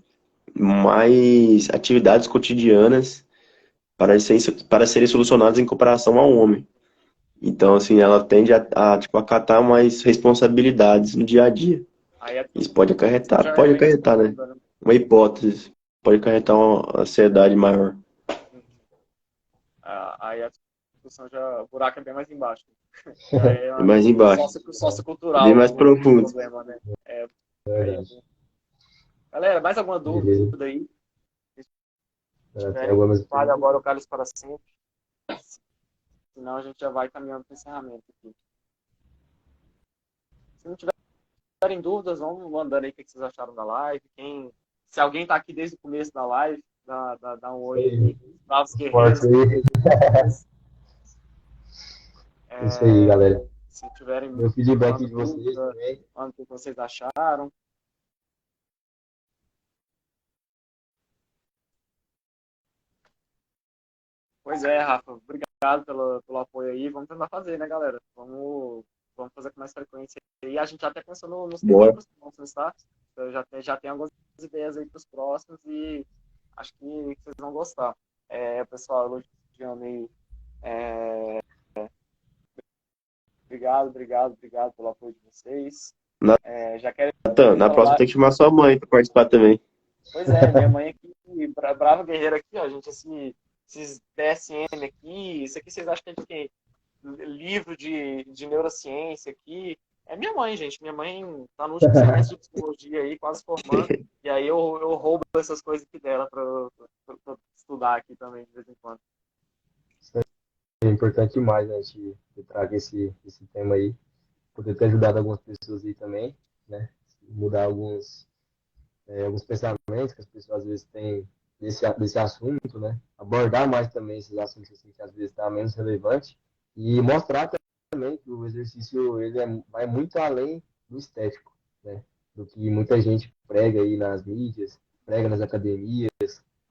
mais atividades cotidianas para serem solucionadas em comparação ao homem. Então, assim, ela tende tipo, acatar mais responsabilidades no dia a dia. Isso pode acarretar, né? Uma hipótese. Pode acarretar uma ansiedade maior. Aí a discussão o buraco é bem mais embaixo. É mais embaixo. Sociocultural. Bem mais profundo. Problema, né? Galera, mais alguma dúvida aí? Fale agora o cálice para sempre. Senão a gente já vai caminhando para o encerramento aqui. Se não tiverem dúvidas, vão mandando aí o que vocês acharam da live. Se alguém está aqui desde o começo da live, dá um oi aí. Bravos guerreiros. Isso aí, galera. Se tiverem meu feedback de vocês também. Manda o que vocês acharam. Pois é, Rafa. Obrigado pelo apoio aí. Vamos tentar fazer, né, galera? Vamos fazer com mais frequência. E a gente até pensou nos temas próximos, tá? Eu já tem algumas ideias aí para os próximos e acho que vocês vão gostar. Pessoal, elogiando aí. Obrigado pelo apoio de vocês. Já quero... Na próxima tem que chamar sua mãe para participar também. Pois é, minha mãe aqui, brava guerreira aqui, ó, gente, esses DSM aqui, isso aqui vocês acham que é de quem? Livro de neurociência aqui, É minha mãe, gente. Minha mãe tá no último semestre de psicologia aí, quase formando. E aí eu roubo essas coisas aqui dela pra estudar aqui também, de vez em quando. Isso é importante demais, né? A gente traga esse tema aí, poder ter ajudado algumas pessoas aí também, né? Mudar alguns pensamentos que as pessoas às vezes têm desse assunto, né? Abordar mais também esses assuntos assim, que às vezes está menos relevante e mostrar também que o exercício vai muito além do estético, né? Do que muita gente prega aí nas mídias, prega nas academias,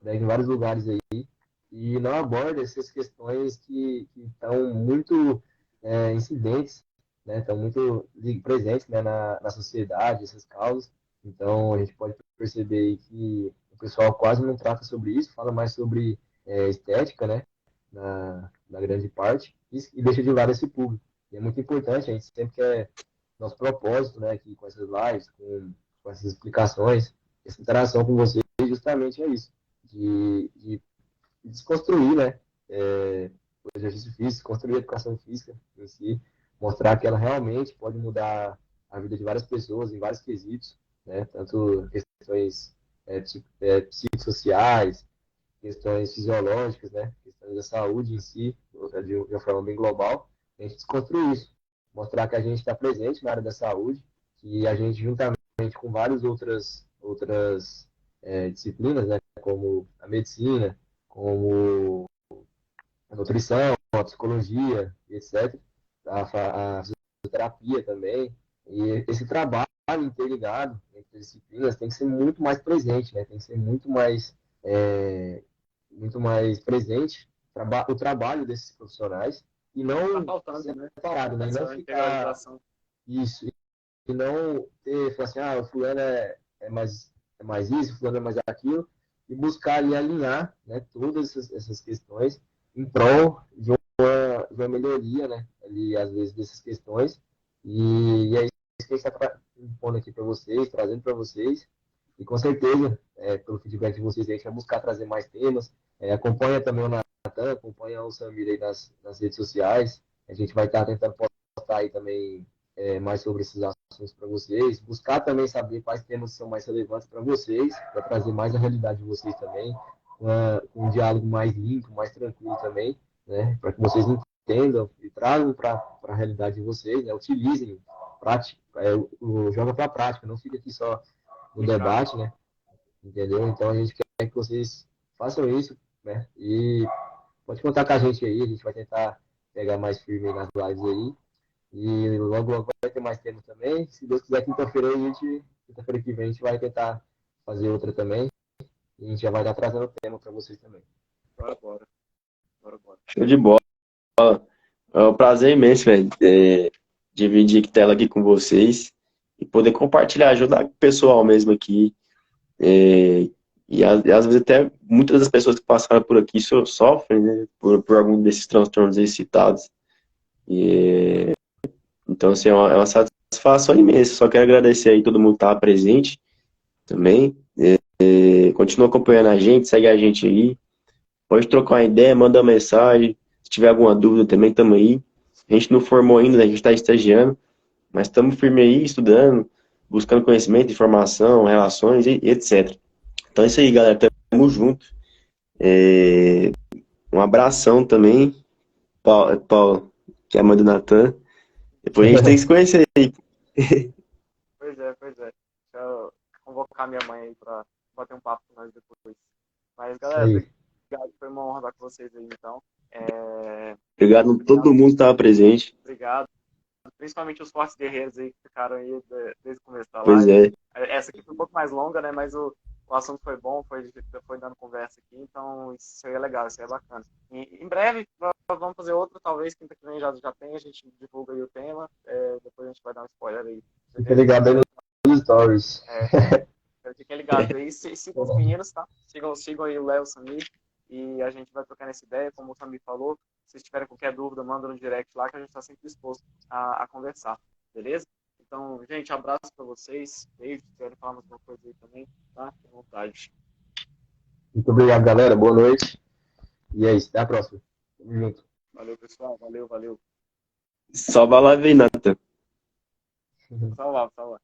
prega em vários lugares aí e não aborda essas questões que estão muito incidentes, né? Estão muito presentes, né, na sociedade, essas causas. Então, a gente pode perceber aí que o pessoal quase não trata sobre isso, fala mais sobre estética, né, na grande parte, e deixa de lado esse público. E é muito importante, a gente sempre quer nosso propósito, né, aqui com essas lives, com essas explicações, essa interação com vocês, justamente é isso, de desconstruir, né, o exercício físico, construir a educação física em si, mostrar que ela realmente pode mudar a vida de várias pessoas em vários quesitos, né, tanto questões psicossociais, questões fisiológicas, né, questões da saúde em si, de uma forma bem global, a gente desconstruir isso, mostrar que a gente está presente na área da saúde, que a gente juntamente com várias outras disciplinas, né, como a medicina, como a nutrição, a psicologia, etc., a fisioterapia também. E esse trabalho interligado entre as disciplinas tem que ser muito mais presente, né? Tem que ser muito mais presente o trabalho desses profissionais e Tá não faltando, né? separado, né? E não Essa ficar integralização. isso, e não falar assim, o fulano é mais isso, o fulano é mais aquilo, e buscar ali alinhar, né, todas essas questões em prol de uma melhoria, né, ali, às vezes, dessas questões, e é isso que a gente está impondo aqui para vocês, trazendo para vocês, e com certeza, pelo feedback de vocês, a gente vai buscar trazer mais temas, acompanha também o Natan, acompanha o Samir aí nas redes sociais, a gente vai estar tentando postar aí também mais sobre esses assuntos para vocês, buscar também saber quais temas são mais relevantes para vocês, para trazer mais a realidade de vocês também, um diálogo mais limpo, mais tranquilo também, né, para que vocês entendam e tragam para a realidade de vocês, né, utilizem, joga para a prática, não fica aqui só no debate, né, entendeu? Então a gente quer que vocês façam isso, né, e pode contar com a gente vai tentar pegar mais firme nas lives aí, e logo, logo vai ter mais temas também. Se Deus quiser, quinta-feira que vem, a gente vai tentar fazer outra também. E a gente já vai estar trazendo tema para vocês também. Bora, bora. Bora, bora. Show de bola. É um prazer imenso, velho, dividir tela aqui com vocês e poder compartilhar, ajudar o pessoal mesmo aqui. E às vezes até muitas das pessoas que passaram por aqui sofrem, né, por algum desses transtornos aí citados. Então, assim, é uma satisfação imensa. Só quero agradecer aí todo mundo que estava presente também. Continua acompanhando a gente, segue a gente aí. Pode trocar uma ideia, manda uma mensagem. Se tiver alguma dúvida também, estamos aí. A gente não formou ainda, a gente está estagiando, mas estamos firme aí, estudando, buscando conhecimento, informação, relações e etc. Então é isso aí, galera. Tamo junto. Um abração também, Paulo, que é a mãe do Natan. Depois a gente tem que se conhecer aí. Pois é, pois é. Deixa eu convocar minha mãe aí pra bater um papo com nós depois. Mas, Isso galera, aí. obrigado. Foi uma honra estar com vocês aí, então. Obrigado a todo mundo que estava presente. Obrigado. Principalmente os fortes guerreiros aí que ficaram aí desde o começo da Pois live. é. Essa aqui foi um pouco mais longa, né? Mas o assunto foi bom, foi dando conversa aqui, então isso aí é legal, isso aí é bacana. E, em breve nós vamos fazer outro, talvez quinta que vem já tem, a gente divulga aí o tema, depois a gente vai dar um spoiler aí. Fica ligado aí nos stories. Fiquem ligados aí, sigam os meninos, tá? Sigam aí o Léo, o Samir, e a gente vai trocando essa ideia, como o Samir falou. Se vocês tiverem qualquer dúvida, manda no direct lá, que a gente está sempre disposto a conversar, beleza? Então, gente, abraço para vocês. Beijo, se querem falar mais alguma coisa aí também, tá? Fique à vontade. Muito obrigado, galera. Boa noite. E é isso. Até a próxima. Tamo junto. Valeu, pessoal. Valeu, valeu. Salva a live aí, Nathan. Vou salvar, vou salvar.